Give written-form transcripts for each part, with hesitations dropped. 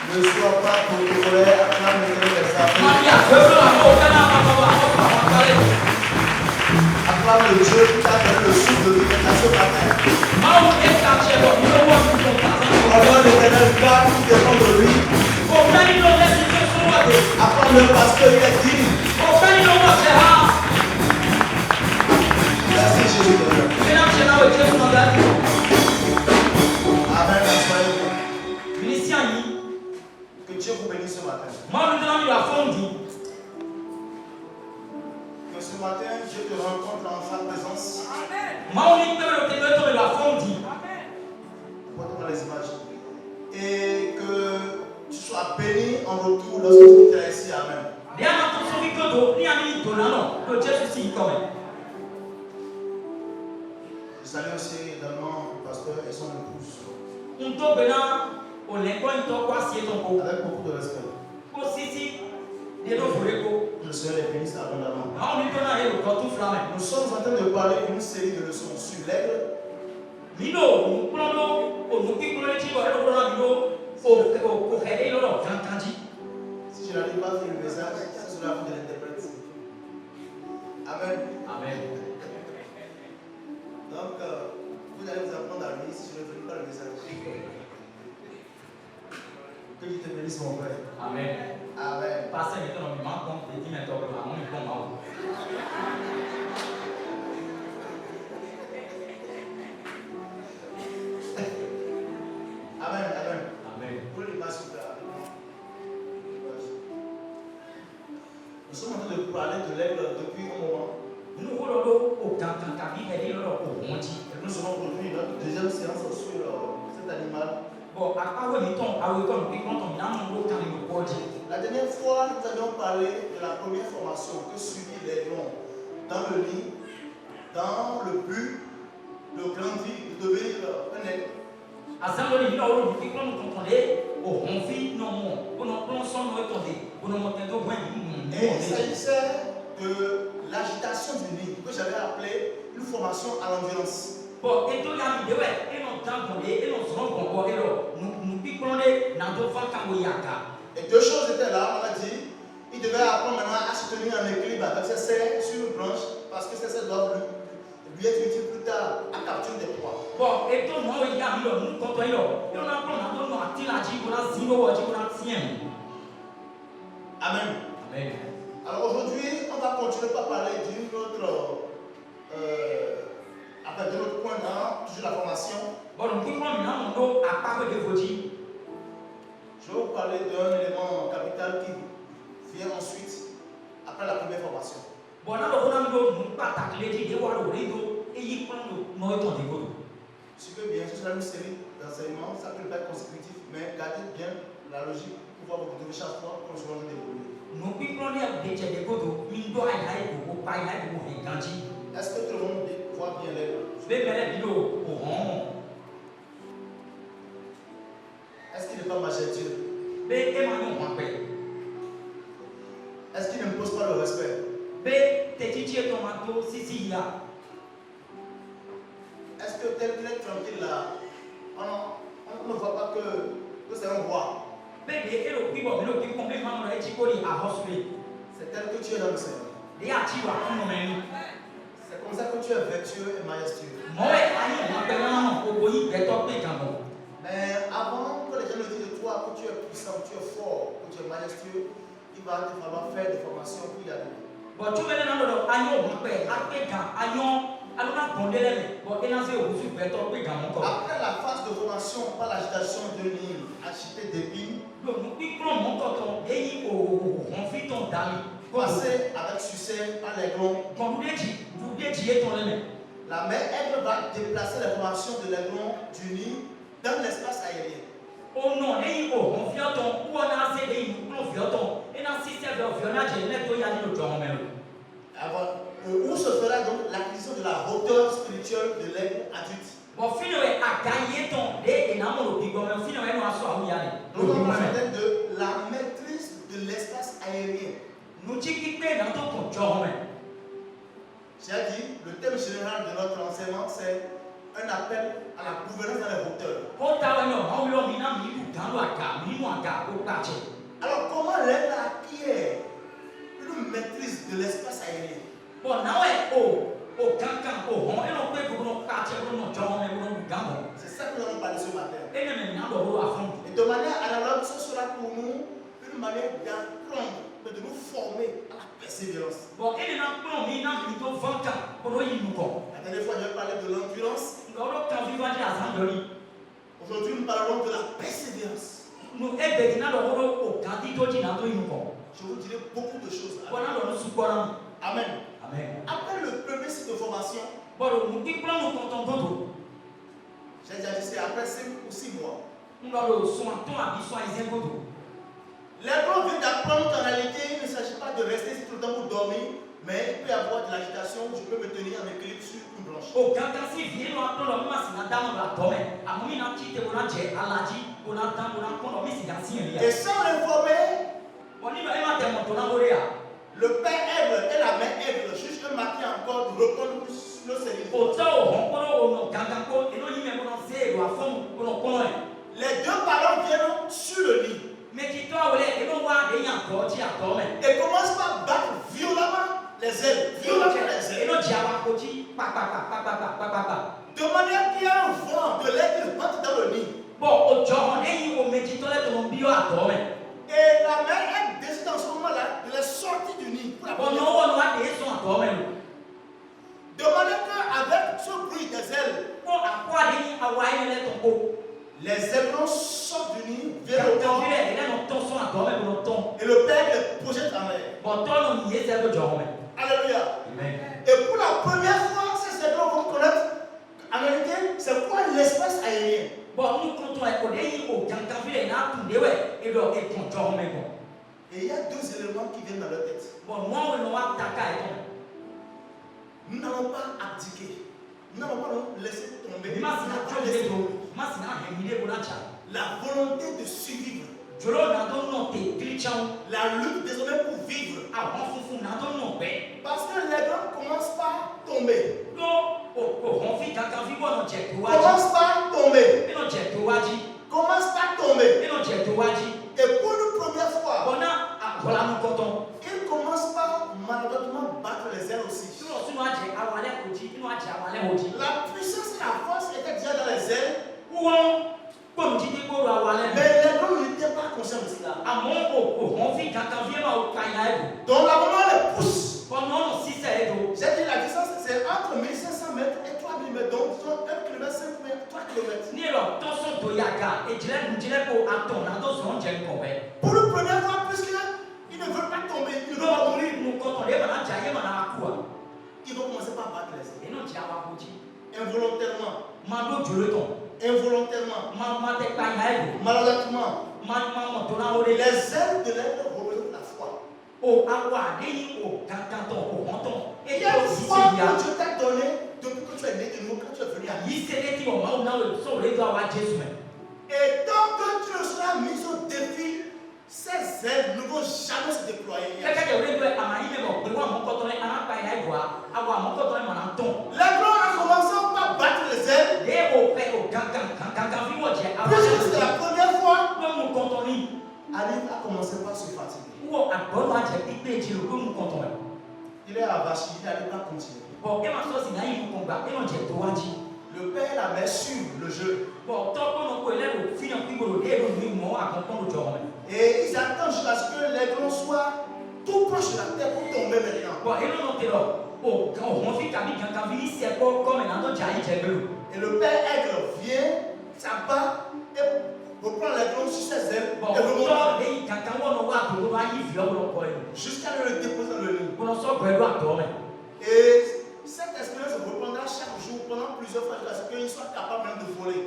Ne sois pas protocolaire, acclame l'éternel des armées. Acclame le Dieu qui t'a donné le souffle de vie à ce matin. Acclame l'éternel car tout dépend de lui. Acclame-le parce qu'il est digne. Merci Jésus. Amen. Que Dieu vous bénisse ce matin. Que ce matin, Dieu te rencontre en sa présence. Porte dans les images. Et que tu sois béni en retour lorsque tu es ici. Amen. Je salue aussi également le pasteur et son épouse. Avec beaucoup de respect. Le Seigneur les bénisse abondamment. Nous sommes en train de parler d'une série de leçons sur l'aigle. Si je n'arrive pas à faire le message, c'est cela vous de l'interpréter. Amen. Amen. Donc, vous allez vous apprendre à lire si je ne fais pas le message. Que Dieu te bénisse, mon frère. Amen. Amen. Passer maintenant, il manque donc des 10 mètres de maman, il tombe en haut. Amen. Amen. Amen. Pour l'image, s'il vous plaît. Nous sommes en train de parler de l'aigle depuis un moment. Nous avons produit notre deuxième séance sur cet animal. La dernière fois, nous avions parlé de la première formation que suivit l'aiglon dans le nid, dans le but de grandir, de devenir un aigle. Et il s'agissait de l'agitation du nid, que j'avais appelé une formation à l'ambiance. Et deux choses étaient là, on a dit. Il devait apprendre maintenant à se tenir en équilibre avec ses serres sur une branche, parce que ses serres doivent lui être utiles plus tard à capturer des proies. Amen. Amen. Alors aujourd'hui, on va continuer par parler d'une autre, de notre point dans toujours la formation. Je vais vous parler d'un élément capital qui vient ensuite, après la première formation. Suivez bien, ce sera une série d'enseignements, ça peut pas être consécutif, mais gardez bien la logique pour pouvoir vous retrouver chaque fois quand nous serons déroulés. Est-ce que tout le monde voit bien l'aigle? Est-ce qu'il n'est pas majestueux? Est-ce qu'il n'impose pas le respect? Est-ce que tel qu'il est tranquille là, on ne voit pas que c'est un roi? C'est tel que tu es dans le Seigneur. C'est comme ça que tu es vertueux et majestueux. Mais avant que les gens ne disent de toi que tu es puissant, que tu es fort, que tu es majestueux, il va te falloir faire des formations pour y arriver. Après la phase de formation par l'agitation de l'île, agiter d'épines, passer avec succès à l'aiglon. La mère aigle va déplacer la formation de l'aiglon du nid dans l'espace aérien. Où se fera donc l'acquisition de la hauteur spirituelle de l'aigle adulte. Donc on va parler de la maîtrise de l'espace aérien. J'ai dit, le thème général de notre enseignement, c'est un appel à la gouvernance dans les hauteurs. Alors comment l'aigle acquiert une maîtrise de l'espace aérien? C'est ça que nous allons parler ce matin. Et de manière analogue, ce sera pour nous une manière d'apprendre, de nous former à la persévérance. La dernière fois, j'ai parlé de l'endurance. Aujourd'hui, nous parlerons de la persévérance. Je vous dirai beaucoup de choses. Amen. Après le premier cycle de formation, j'ai déjà dit c'est après 5 ou 6 mois. L'aigle vient d'apprendre qu'en réalité, il ne s'agit pas de rester ici tout le temps pour dormir, mais il peut y avoir de l'agitation, je peux me tenir en équilibre sur une branche. Et sans l'informer, le père aigle et la mère aigle juste un matin encore de reprendre le service. Les deux parents viennent sur le lit et commencent par battre violemment les ailes. De manière qu'il y a un vent de l'air qui rentre dans le nid. Et la mère elle décide en ce moment-là de la sortie du nid. De manière qu'avec ce bruit des ailes, les aiglons sortent du nid vers le temps. Et le père les projette en l'air. Alléluia. Et pour la première fois, ces aiglons vont connaître en réalité c'est quoi l'espace aérien. Et il y a deux éléments qui viennent dans leur tête. Nous n'allons pas abdiquer. Nous n'allons pas nous laisser tomber. La volonté de survivre. La lutte désormais pour vivre. Parce que les gens commencent par tomber. Commence par tomber. Commence par tomber. Et pour une première fois, il commence par maladroitement battre les ailes aussi. La puissance et la force étaient déjà dans les ailes. Mais les gens n'étaient pas conscients de cela. Donc la maman les pousse. J'ai dit la distance c'est entre 1500 mètres et 3000 mètres. Donc 1 km, 5 mètres, 3 km. Pour la première fois, puisqu'ils ne veulent pas tomber, ils ne veulent pas mourir. Ils vont commencer par battre les ailes. Involontairement. Involontairement. Maladroitement. Les ailes de l'aigle représentent la foi. Il y a une foi que Dieu t'a donnée depuis que tu es né de nouveau, quand tu es venu à vie. Et tant que tu ne seras mis au défi, ces ailes ne vont jamais se déployer. L'aigle a commencé par battre les ailes. Puisque c'est la première fois, Ali a commencé par se fatiguer. Il est abachi, il n'arrive pas à continuer. Le père et la mère suivent le jeu. Et ils attendent jusqu'à ce que l'aiglon soit tout proche de la terre pour tomber maintenant. Et le père aigle vient, s'abat et reprend l'aiglon sur ses ailes et remonte jusqu'à le déposer dans le lit. Et cette expérience se reprendra chaque jour pendant plusieurs fois jusqu'à ce qu'il soit capable même de voler.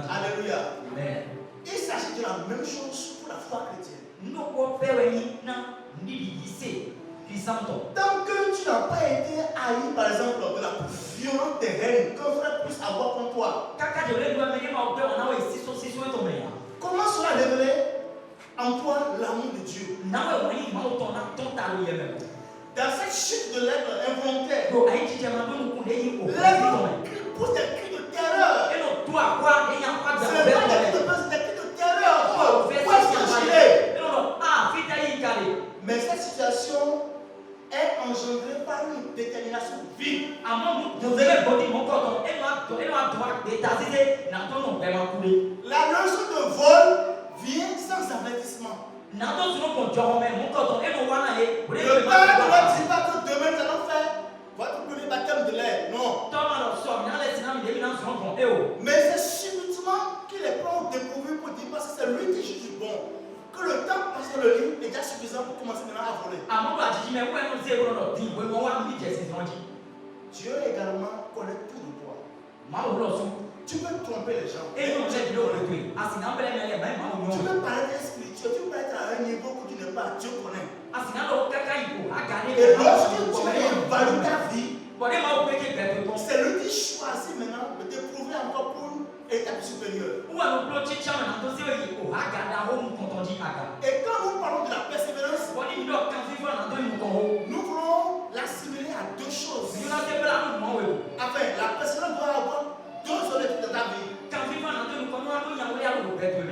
Alléluia. Il s'agit de la même chose pour la foi chrétienne. Tant que tu n'as pas été haï, par exemple, de la plus violente des haines qu'un frère puisse avoir contre toi, comment cela révéler en toi l'amour de Dieu? Dans cette chute de l'aigle involontaire, l'aigle pousse des cris de La leçon de vol vient sans avertissement. Le père ne va dire pas que demain nous allons faire votre premier baptême de l'air. Non. Mais c'est subitement qu'il est prêt au dépourvu pour dire parce que c'est lui qui juge bon. Que le temps passe dans le lit est déjà suffisant pour commencer maintenant à voler. Dieu également connaît tout de toi. Tu peux tromper les gens. Tu peux paraître spirituel, tu peux être à un niveau que tu n'es pas. Dieu connaît. Et lorsque tu évalues ta vie, c'est lui qui choisit maintenant de t'éprouver encore pour une étape supérieure. Et quand nous parlons de la persévérance, nous voulons l'assimiler à deux choses. Enfin, la persévérance doit avoir deux objectifs dans ta vie.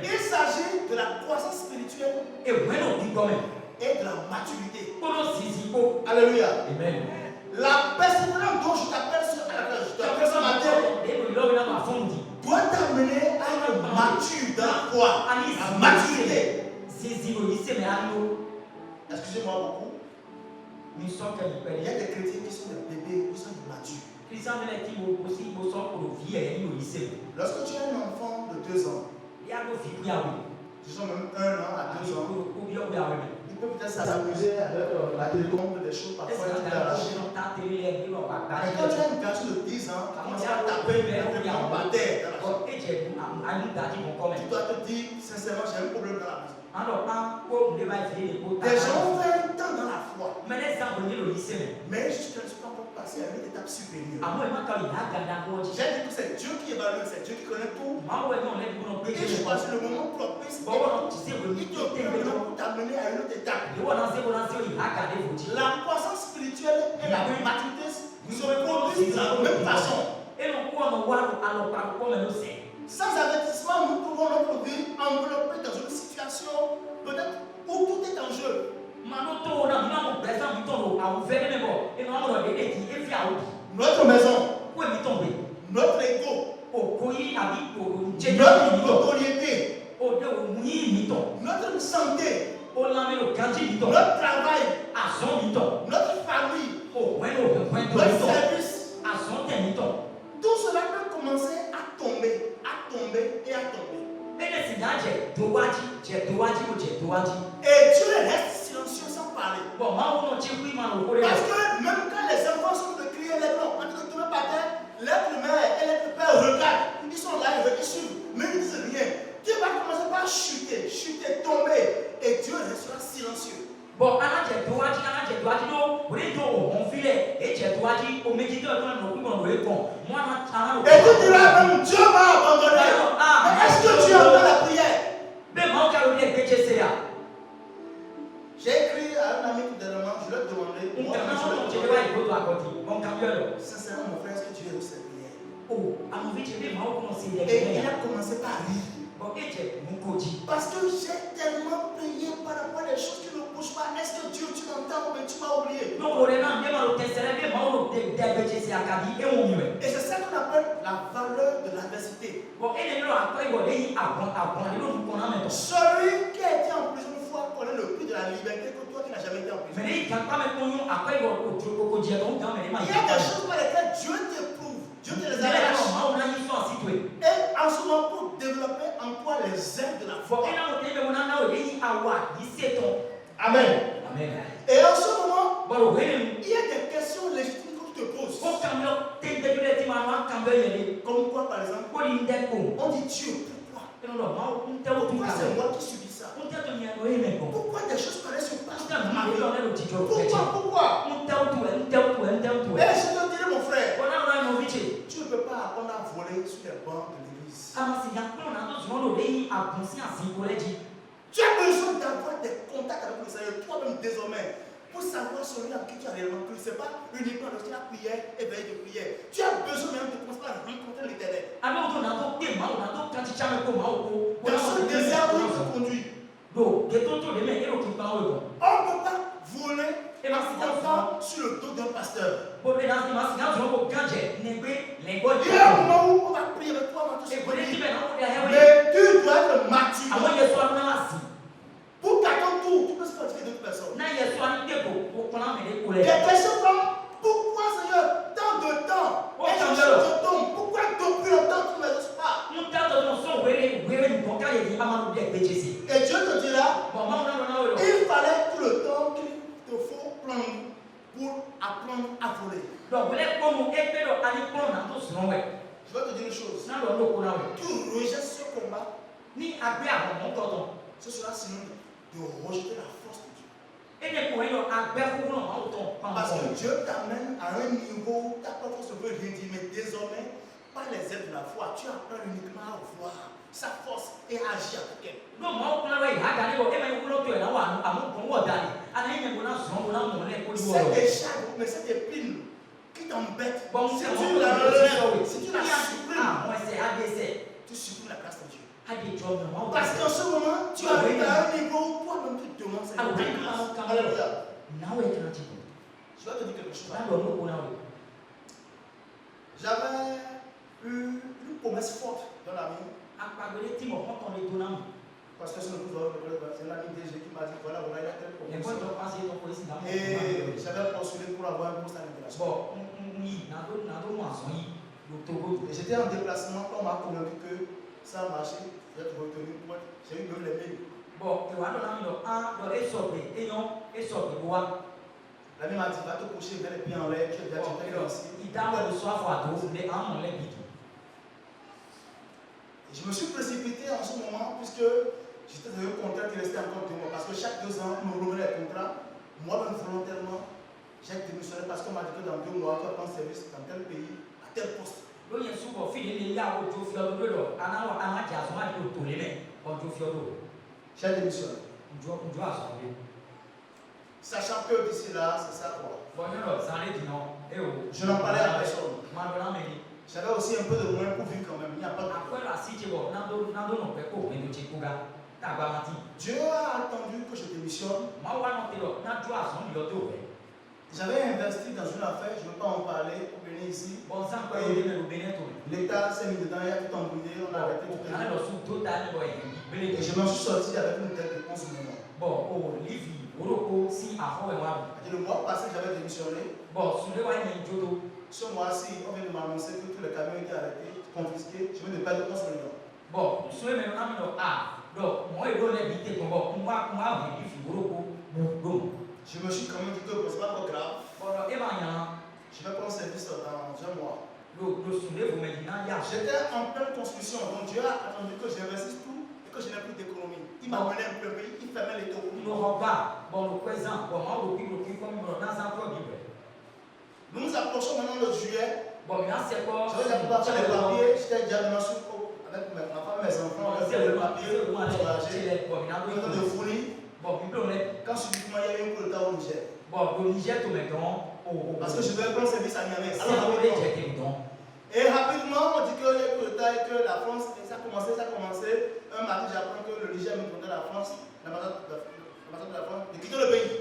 Il s'agit de la croissance spirituelle et de la maturité. Alléluia. Amen. La persévérance dont je t'appelle ce matin doit t'amener à être mature dans la foi. La maturité. Excusez-moi beaucoup. Il y a des chrétiens qui sont des bébés, qui sont immatures. Lorsque tu as un enfant de 2 ans, disons même 1 an à 2 ans, il peut peut-être s'amuser avec la télécommande des choses parfois. Mais quand tu as une garçon de 10 ans, tu commences à taper la télécommande par terre dans la chambre. Tu dois te dire, sincèrement, j'ai un problème dans la maison. Des gens ont fait un temps dans la foi. Mais jusqu'à ce qu'on peut passer à une étape supérieure. J'ai dit que c'est Dieu qui évalue, c'est Dieu qui connaît tout. Et je choisis le moment propice. Il te prend pour t'amener à une autre étape. La croissance spirituelle et la maturité se produisent de la même façon. Sans avertissement, nous pouvons notre vie enveloppée dans une situation peut-être où tout est en jeu. Notre maison, notre ego, notre notoriété, notre santé, notre travail, notre famille, notre service. Tout cela peut commencer à tomber et à tomber. Et Dieu reste silencieux sans parler. Parce que même quand les enfants sont de crier les noms, en train de tomber par terre, l'être mère et l'être père regardent. Ils sont là, ils suivent, mais ils ne disent rien. Dieu va commencer par chuter, tomber, et Dieu restera silencieux. Bon, et tu diras même Dieu m'a abandonné. Mais est-ce que tu entends la prière? J'ai écrit à un ami tout dernièrement, je lui ai demandé. Sincèrement, mon frère, est-ce que tu es au cette prière? Et il a commencé par rire. Parce que j'ai tellement prié par rapport à des choses qui ne bougent pas. Est-ce que Dieu, tu m'entends ou tu m'as oublié? Et c'est ça qu'on appelle la valeur de l'adversité. Celui qui a été en prison une fois connaît le prix de la liberté que toi qui n'as jamais été en prison. Il y a des choses par lesquelles Dieu t'éprouve. Dieu te les arrache. Et en ce moment, pour développer en toi les ailes de la foi. Amen. Et en ce moment, il y a des questions légitimes que tu te poses. Comme quoi, par exemple, on dit Dieu, pourquoi c'est moi qui subis ça? Pourquoi des choses pareilles se passent dans ma vie? Pourquoi? Et je te dirai, mon frère, tu ne peux pas apprendre à voler sur les bancs de l'église. Tu as besoin d'avoir des contacts avec le Seigneur, toi-même désormais, pour savoir celui en qui tu as réellement cru. Ce n'est pas uniquement lorsqu'il y a prière et veille de prière. Tu as besoin même de commencer à rencontrer l'Éternel. Dans ce désert où il te conduit. On ne peut pas voler un enfant sur le dos d'un pasteur. Il y a un moment où BCC. Et Dieu te dira, Bon, moi, on a il fallait tout le temps qu'il te faut prendre pour apprendre à voler. donc, vous êtes comme vous êtes là, allez prendre un tous non ouais. Je vais te dire une chose. Non, non, non, non. Tu rejettes ce combat, Ni agbe à mon tonton. ce sera sinon de rejeter la force de Dieu. Et les pour eux, agbe pour nous, autant. Parce que Dieu t'amène à un niveau, ta propre force peut dire, mais désormais, par les aides de la foi, tu apprends uniquement à voir sa force et agir avec elle. Non, moi, on a ouais, agale, bon, et même on l'a tué là, on a mon bon d'aller. Alors, il y a mon son, on a mon lait pour C'est des chats, mais c'est des pines qui t'embêtent. Bon, Si c'est tu bon, la relèves, si tu la supprimes, ah, moi, c'est ABC. tu supprimes la grâce de Dieu. Parce Parce qu'en ce moment, tu arrives à un niveau où toi-même tu te demandes, c'est la grâce. Alléluia. Je vais te dire quelque chose. J'avais eu une promesse forte dans la vie. Parce que c'est un ami DG qui m'a dit voilà, il y a telle promesse. Et j'avais postulé pour avoir un poste à l'immigration. Et j'étais en déplacement, on m'a convaincu que ça a marché. J'ai retenu, j'ai eu même les mails. L'ami m'a dit va te coucher, mets les pieds en l'air, tu es déjà financier. Et je me suis précipité en ce moment puisque j'étais dans un contrat qui restait encore 2 mois. Parce que chaque 2 ans, on me revenait les contrats. Moi-même, volontairement, j'ai démissionné parce qu'on m'a dit que dans 2 mois, tu vas prendre service dans tel pays, à tel poste. J'ai démissionné. Sachant que d'ici là, c'est ça quoi. Je n'en parlais à personne. J'avais aussi un peu de moyens pour vivre quand même. Il n'y a pas de problème. Dieu a attendu que je démissionne. J'avais investi dans une affaire, je ne veux pas en parler, pour venir ici. L'État s'est mis dedans, il y a tout embrouillé, on a arrêté tout. Et je m'en suis sorti avec une tête de 11 millions. Le mois passé, j'avais démissionné. Ce mois-ci, on vient de m'annoncer que tous les camions étaient arrêtés, confisqués. Je viens de perdre 11 millions. Je me suis quand même dit que ce n'est pas trop grave. Je vais prendre service dans 1 mois. J'étais en pleine construction, donc Dieu a attendu que j'investisse tout et que je n'ai plus d'économie. Il m'a mené un peu pays, il fermait les taux. Nous nous approchons maintenant de juillet. Je vais déjà pouvoir faire les papiers. J'étais déjà maintenant avec ma femme et mes enfants. On a fait les papiers pour voyager. On a de fournir. Quand subitement il y a eu un coup de temps au Niger. Parce que je devais prendre service à Niamey. Et rapidement, on dit qu'il y a eu un coup de temps et que la France, ça a commencé. Un matin, j'apprends que le Niger me demandait la France, l'ambassade de la France, de quitter le pays.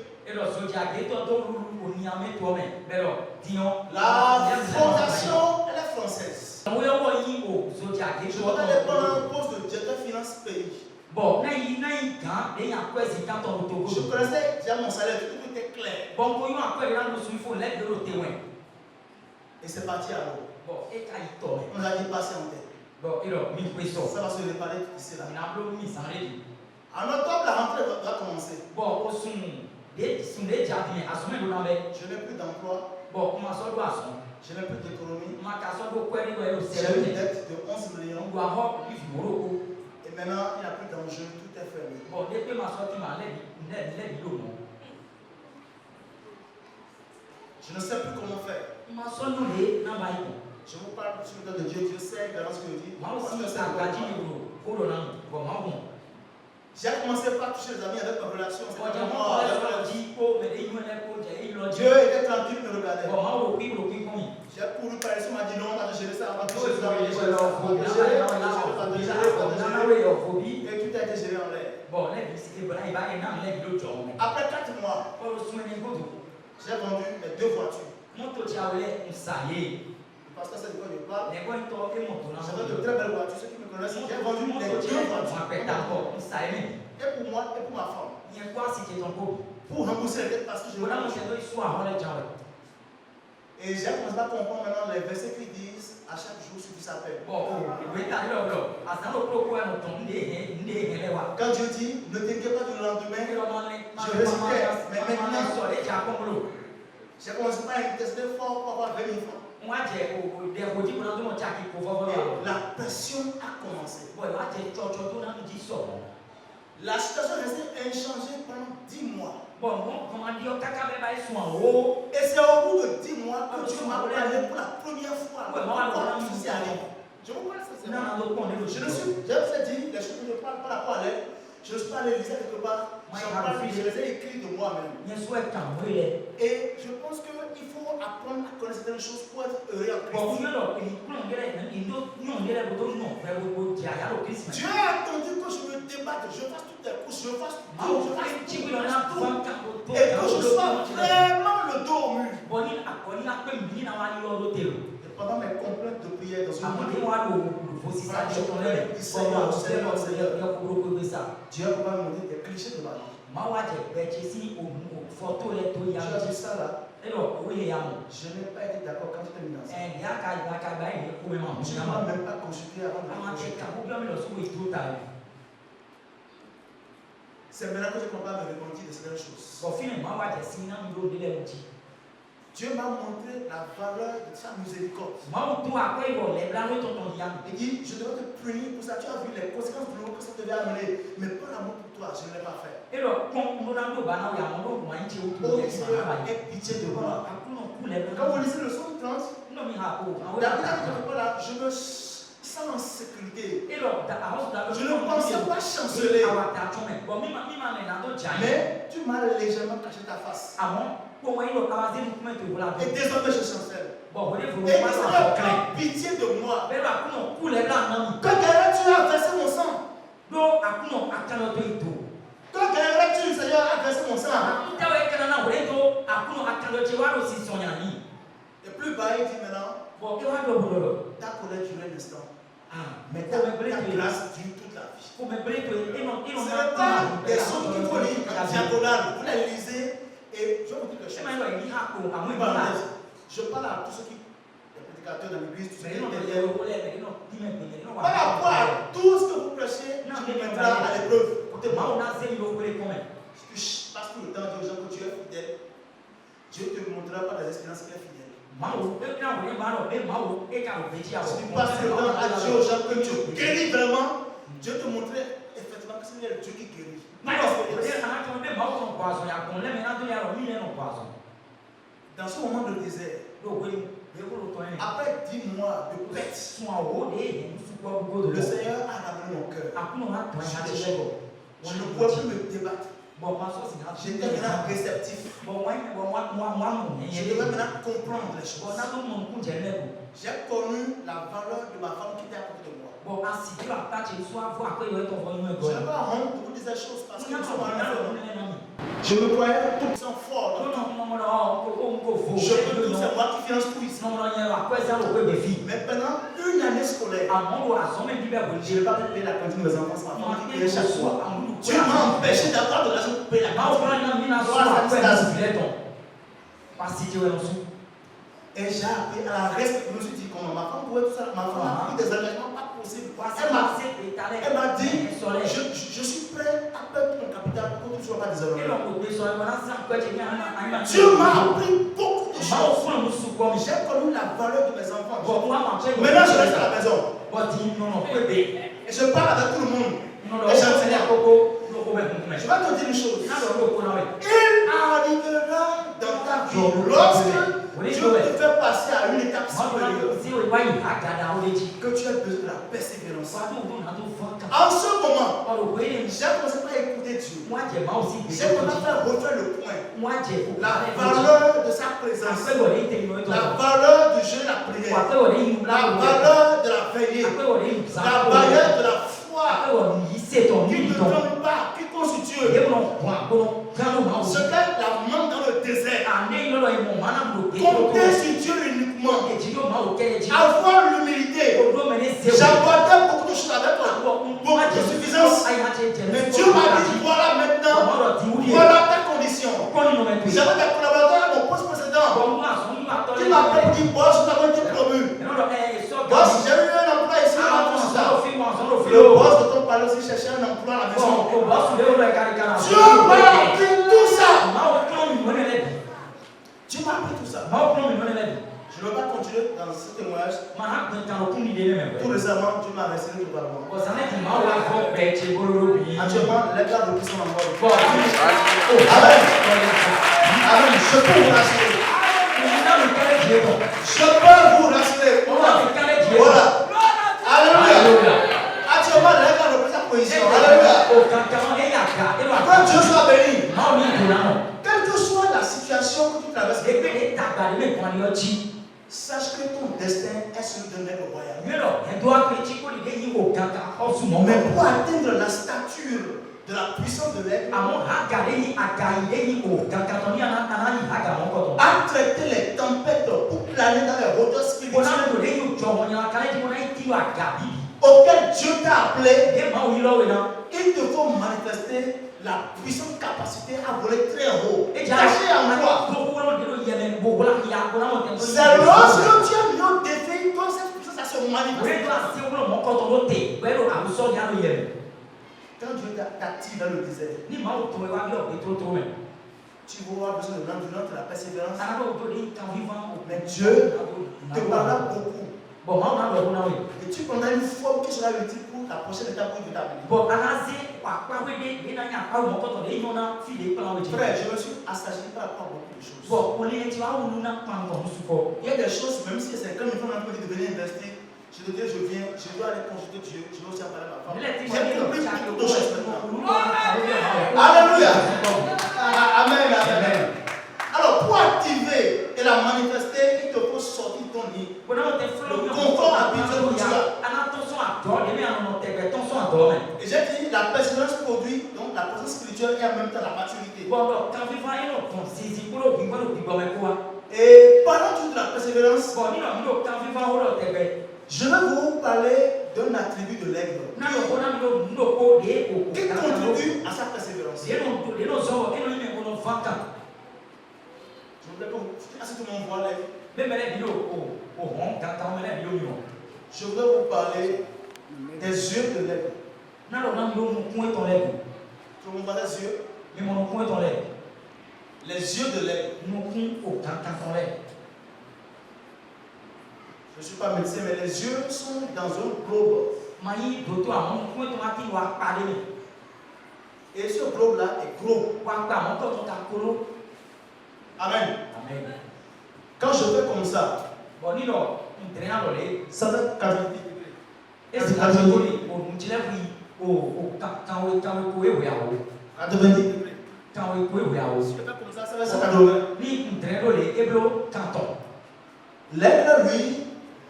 La fondation, elle est française. Je peux aller prendre un poste de directeur finance pays. Je connaissais déjà mon salaire, tout était clair. Et c'est parti alors. On a dit patienter. Ça va se réparer ici là. En octobre, la rentrée va commencer. Je n'ai plus d'emploi. Je n'ai plus d'économie. J'ai une dette de 11 millions. Et maintenant, il n'y a plus d'enjeu, tout est fermé. Je ne sais plus comment faire. Je vous parle sur le nom de Dieu. Dieu sait également ce que je dis. J'ai commencé par toucher les amis avec ma relation. Dieu était tranquille, me regardait. J'ai couru par ici, on m'a dit non, on va te gérer ça avant de gérer ça. Et tout a été géré en l'air. Après 4 mois, j'ai vendu mes 2 voitures. Parce que c'est de quoi je parle. J'avais de très belles voitures. Ceux qui me connaissent, j'ai vendu les 2 voitures. Et pour moi, et pour ma femme. Pour rembourser les dettes parce que je veux. Et j'ai commencé à comprendre maintenant les versets qui disent à chaque jour suffit s'appelle. Quand Dieu dit, ne t'inquiète pas du lendemain, je récitais. Mais maintenant, j'ai commencé par tester fort pour avoir 20 000 francs. Et la pression a commencé. La situation est restée inchangée pendant 10 mois. Et c'est au bout de 10 mois que Dieu m'a parlé pour la première fois. Je vous parle sincèrement. Je me suis dit, les choses que je parle par rapport à l'aide, je ne suis pas allé lire quelque part. Je les ai écrits de moi-même. Et je pense qu'il faut apprendre à connaître certaines choses pour être heureux en Christ. Dieu a attendu que je me débatte, je fasse toutes les courses, je fasse tout, et que je sois vraiment le dos au mur. Et pendant mes complètes de prière dans ce moment, Dieu va me donner des clichés de ma vie. Je dis ça là. Je n'ai pas été d'accord quand je t'ai mis dans ça. Je ne m'as même pas consulté avant de c'est maintenant que je ne peux pas me répondre de certaines choses. Dieu m'a montré la valeur de sa miséricorde. Il dit, je devrais te punir pour ça. Tu as vu les conséquences de l'eau que ça devait amener. Mais pas l'amour pour toi, je ne l'ai pas fait. Oh Seigneur, aie pitié de moi. Quand vous lisez le psaume 30, David a dit quelque part là, je me sens en sécurité. Je ne pensais pas chanceler. Mais tu m'as légèrement caché ta face. Et désormais je chancelle. Et Seigneur, prends pitié de moi. Quand tu as versé mon sang. Quand Seigneur a versé mon sang. Et plus bas, il dit maintenant, ta colère dure un instant. Mais ta grâce dure toute la vie. Ce n'est pas des choses qu'il faut lire en diagonale. Vous les lisez et je vais vous dire quelque chose. Je parle à tous ceux qui, les prédicateurs de l'église, tous ceux qui sont derrière. Par rapport à tout ce que vous prêchez, tu me mettras à l'épreuve. Écoutez-moi. Si tu passes tout le temps aux gens que tu es fidèle, Dieu te montrera par des expériences qu'il est fidèle. Si tu passes le temps à dire aux gens que tu guéris vraiment, Dieu te montrait effectivement que c'est le Dieu qui guérit. Dans ce moment de désert, après 10 mois de pète, le Seigneur a ramené mon cœur. Je ne pouvais plus me débattre. J'étais maintenant réceptif. Je devais maintenant comprendre les choses. J'ai connu la valeur de ma femme qui était à côté de moi. Je n'ai pas honte de vous dire ces choses parce que nous sommes en affaire. Je me croyais tout sans fort. Je peux tout, c'est moi qui finance tout ici. Maintenant, une année scolaire, je ne vais pas payer la cantine de mes enfants, c'est ma femme qui paye chaque soir. Dieu m'a empêché d'avoir de l'argent pour payer la cantine. Et j'ai appris à la reste. Je me suis dit, comment ma femme pouvait tout ça. Ma femme a pris des engagements pas possibles. Elle m'a dit, je suis prêt à perdre ton capital pour que tu ne sois pas déshonoré. Dieu m'a appris beaucoup de choses. J'ai connu la valeur de mes enfants. Maintenant, je reste à la maison. Et je parle avec tout le monde. Et j'enseigne. Je vais te dire une chose. Il arrivera dans ta vie lorsque Dieu te fait passer à une étape supérieure que tu as besoin de la persévérance. En ce moment, j'ai commencé par écouter Dieu. J'ai commencé à refaire le point. La valeur de sa présence. La valeur du jeûne, la prière. La valeur de la veillée. La valeur de la foi. Qui ne donne pas, qui constitue ce qu'elle la manque dans le désert. Compter sur Dieu uniquement. Avoir l'humilité. J'abordais beaucoup de choses avec beaucoup de suffisance. Mais Dieu m'a dit, voilà maintenant, voilà ta condition. J'avais des collaborateurs à mon poste précédent qui m'appellent, qui dit, boss, nous avons été promus. Boss, j'ai eu aller aussi chercher un emploi à la maison. Bon, au boss, Dieu m'a appris Dieu m'a appris tout ça. Dieu m'a appris tout ça. Je ne veux pas continuer dans ce témoignage. Tout récemment, Dieu m'a resté le parlement. Actuellement, les gars de sont en mort. Amen. Amen. Je peux vous rassurer. Je peux vous rassurer. Voilà. Alléluia. Actuellement, les gars représentent la position. Alléluia. Que Dieu soit béni. Quelle que soit la situation que tu traverses, sache que ton destin est celui d'un aigle royal. Mais pour atteindre la stature de la puissance de l'aigle, à traiter les tempêtes pour planer dans les hauteurs spirituelles auquel Dieu t'a appelé, il te faut manifester la puissante capacité à voler très haut. Caché en toi. C'est lorsque tu as mis au défi que cette puissance à se manifester. Quand Dieu t'active dans le désert, tu vas avoir besoin de l'endurance, de la persévérance. Mais Dieu te parlera beaucoup. Et tu prendras une forme qui sera utile pour la prochaine étape où tu t'appeler. Frère, je me suis assagi par rapport à beaucoup de choses. Il y a des choses, même si c'est comme il faut un peu de venir investir, je te dis, je viens, je dois aller consulter Dieu, je dois aussi en parler à ma femme. J'ai compris beaucoup de choses maintenant. Alléluia. Amen, amen. Alors, pour activer et la manifester, il te faut sortir ton lit. Le confort habituel que tu as. Et j'ai dit, la persévérance produit donc la présence spirituelle et en même temps la maturité. Et pendant toute la persévérance, je vais vous parler d'un attribut de l'aigle qui contribue à sa persévérance. Je voudrais que vous, si tout le monde voit l'aigle, je voudrais vous parler des yeux de l'aigle. Tout le monde voit les yeux? Les yeux de l'aigle. Je ne suis pas médecin, mais les yeux sont dans un globe. Et ce globe-là est gros. Amen. Quand je fais comme ça, ça fait 90 degrés. Et c'est 90 degrés. 90 degrés. Si je fais comme ça fait 180. L'aigle, lui,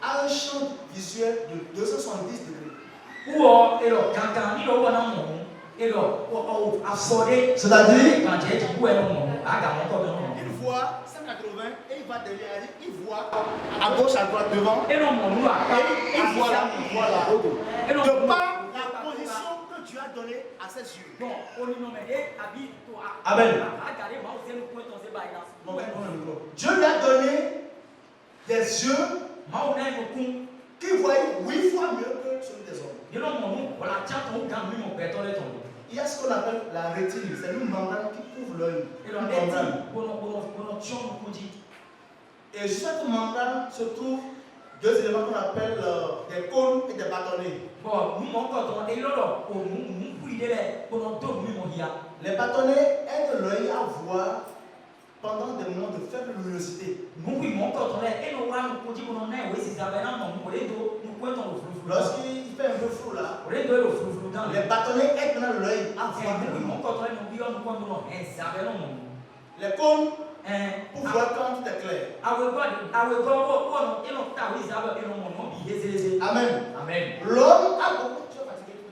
a un champ visuel de 270 degrés. C'est-à-dire, il voit 180 et il va derrière, il voit à gauche, à droite, devant. Et il voit là, il voit là. De par la position que Dieu a donnée à ses yeux. Amen. Dieu lui a donné des yeux qui voient 8 fois mieux que celui des hommes. Il y a ce qu'on appelle la rétine, c'est une membrane qui couvre l'œil. Et sur cette membrane se trouvent deux éléments qu'on appelle des cônes et des bâtonnets. Les bâtonnets aident l'œil à voir pendant des moments de faible luminosité. Lorsqu'il fait un peu flou là, les bâtonnets aident dans l'œil à voir. Les cônes pour voir quand tout est clair. Amen. L'homme a beaucoup de choses fatiguées.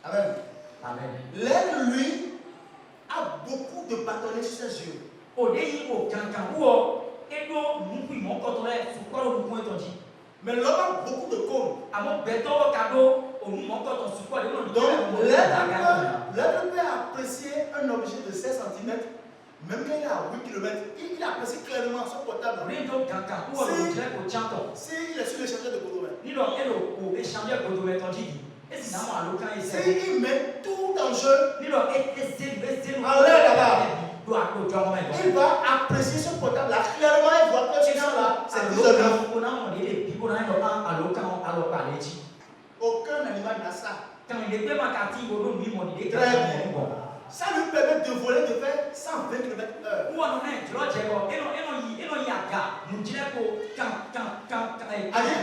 Amen. L'aigle, lui, a beaucoup de bâtonnets sur ses yeux. Mais l'homme a beaucoup de cônes. Donc, l'aigle peut apprécier un objet de 16 cm, même quand il est à 8 km, il apprécie clairement son portable. S'il est sur le chargeur de chronomètre. S'il met tout en jeu, en l'air là-bas, il va apprécier ce portable là. Clairement, il voit que ce là, c'est 10 euros. Aucun animal n'a ça. Très bien. Ça lui permet de voler, de faire 120 km/h.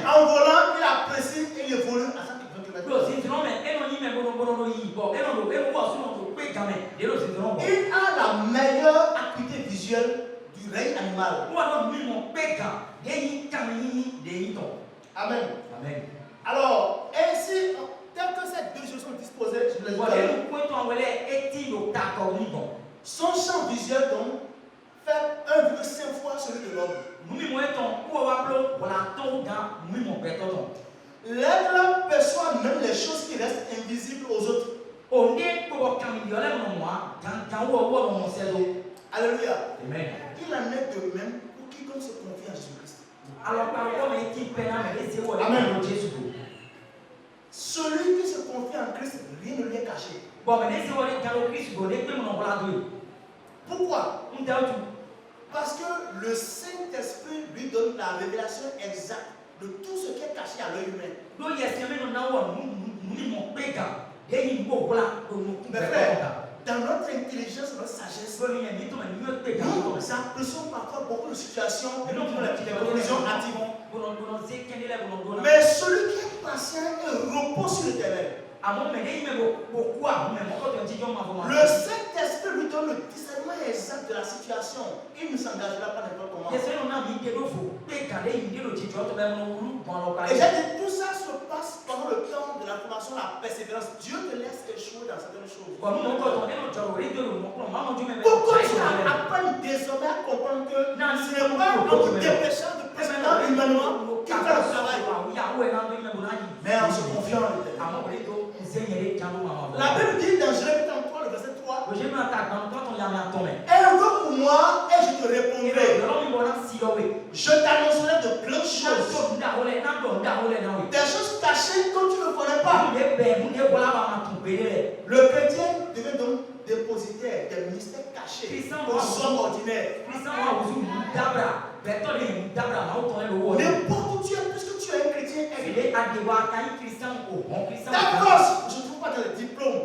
En volant, il apprécie et il évolue à 120 km/h. Il a la meilleure acuité visuelle du règne animal. Amen. Amen. Alors, ainsi, tel que ces deux choses sont disposées, je les son champ visuel donc fait 1,5 fois celui de l'homme. L'aigle perçoit même les choses qui restent invisibles aux autres. Alléluia. Amen. Il en est de même pour quiconque se confie en Jésus-Christ. Amen. Celui qui se confie en Christ, rien ne lui est caché. Pourquoi? Parce que le Saint-Esprit lui donne la révélation exacte de tout ce qui est caché à l'œil humain. Mais frère, dans notre intelligence, notre sagesse, nous apprécions parfois beaucoup de situations et nous avons des conclusions hâtives. Mais celui qui est patient et repose sur l'éternel, le Saint-Esprit lui donne le discernement exact de la situation. Il ne s'engagera pas n'importe comment. Et j'ai dit, tout ça se passe pendant le temps de la formation, la persévérance. Dieu te laisse échouer dans certaines choses. Pourquoi tu apprends désormais à comprendre que ce n'est pas notre dépêchant de président humainement qui fait le travail, mais en se confiant en l'éternel. La Bible dit dans Jérémie 33, le verset 3, invoque pour moi et je te répondrai. Je t'annoncerai de grandes choses. Des choses cachées que tu ne connais pas. Le chrétien devient donc dépositaire des mystères cachés aux hommes ordinaires. N'importe où tu es, puisque tu es un chrétien, ta force ne se trouve pas dans les diplômes,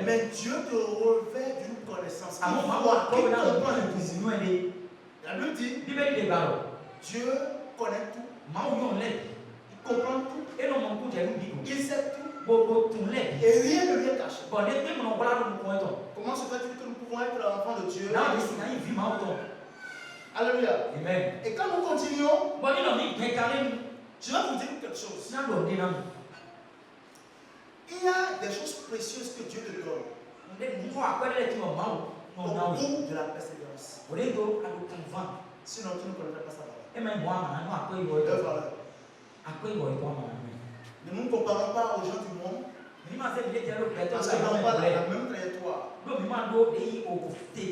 mais Dieu te revêt d'une connaissance. Il voit, il comprend l'invisible. La Bible dit, Dieu connaît tout, il comprend tout, il sait tout, et rien ne lui est caché. Comment se fait-il que nous pouvons être enfants de Dieu? Alléluia. Amen. Et quand nous continuons, je vais vous dire quelque chose. Il y a des choses précieuses que Dieu te donne au bout de la persévérance. Sinon, tu ne connaîtrais pas sa valeur. Ne nous comparons pas aux gens du monde, parce qu'ils n'ont pas la même trajectoire. J'ai dit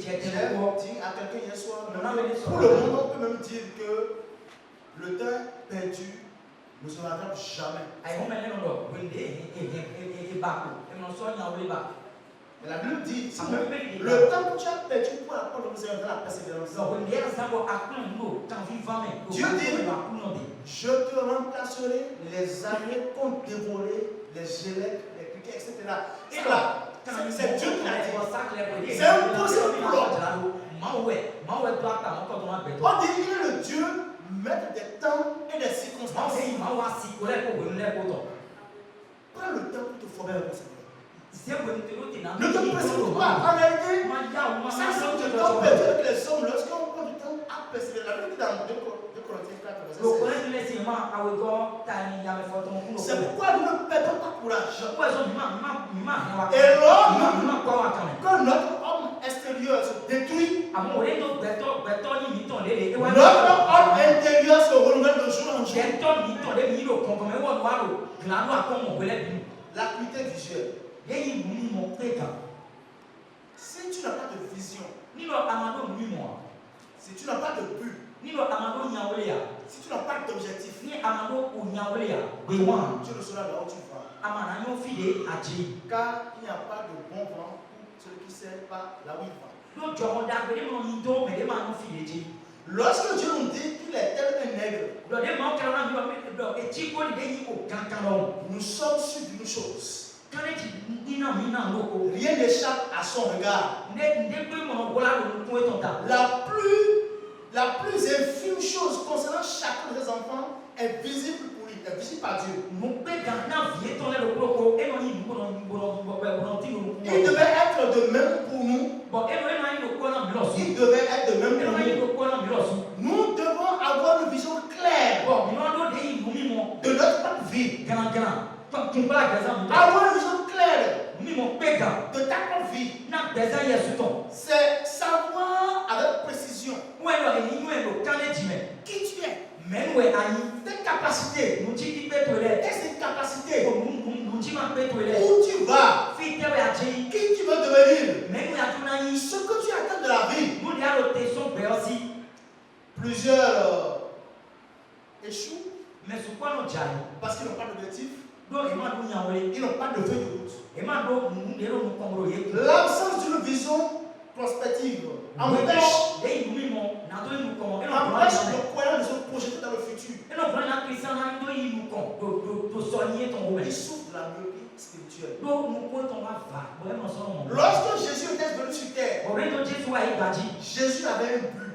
à quelqu'un hier soir, pour le monde, on peut même dire que le temps perdu ne se rattrape jamais. Mais la Bible dit, le temps que tu as perdu pour apprendre la persévérance. Dieu dit, je te remplacerai les années qu'ont dévoré les gélèques, les criquets, etc. C'est Dieu qui l'a dit. C'est impossible pour l'homme. On dit qu'il est le Dieu maître des temps et des circonstances. Prends le temps pour te former avec le Seigneur. Ne te précipite pas. En réalité, ça c'est du temps perdu avec les hommes lorsqu'on prend du temps à persévérer. La Bible dit dans 2 Corinthiens 4, verset 16. C'est pourquoi nous ne perdons pas courage. Et l'homme, quand notre homme extérieur se détruit, notre homme intérieur se renouvelle de jour en jour. L'acuité visuelle. Si tu n'as pas de vision, si tu n'as pas de but, si tu n'as pas d'objectif, tu le sauras là où tu vas. Car il n'y a pas de bon vent pour celui qui ne sait pas là où il va. Lorsque Dieu nous dit qu'il est tel un aigle, nous sommes sûrs d'une chose. Rien n'échappe à son regard. La plus infime chose concernant chacun de ses enfants est visible pour lui, est visible par Dieu. Il devait être de même pour nous. Il devait être de même pour nous. Nous devons avoir une vision claire de notre propre vie. Avoir une vision claire de ta propre vie. C'est savoir avec précision qui tu es. Tes capacités. Tes incapacités. Où tu vas. Qui tu veux devenir. Ce que tu attends de la vie. Plusieurs échouent. Parce qu'ils n'ont pas d'objectif. Ils n'ont pas de feuille de route. L'absence d'une vision prospective empêche le croyant de se projeter dans le futur. Il souffre de la myopie spirituelle. Lorsque Jésus était venu sur terre, Jésus avait un but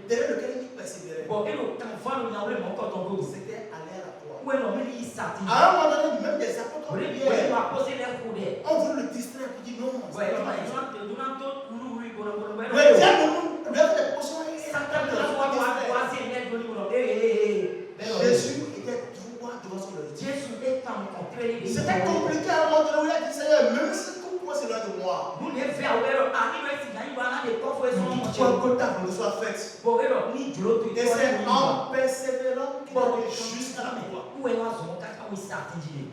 derrière lequel il persévérait. C'était aller à la croix. À un moment donné, même des apôtres ont voulu le distraire pour dire non. Le diable nous avait des potions. Jésus était droit devant son œil. C'était compliqué à un moment donné où il a dit Seigneur, même si tout moi c'est loin de moi. Que ta volonté soit faite. Et c'est en persévérant qu'il allait jusqu'à la croix.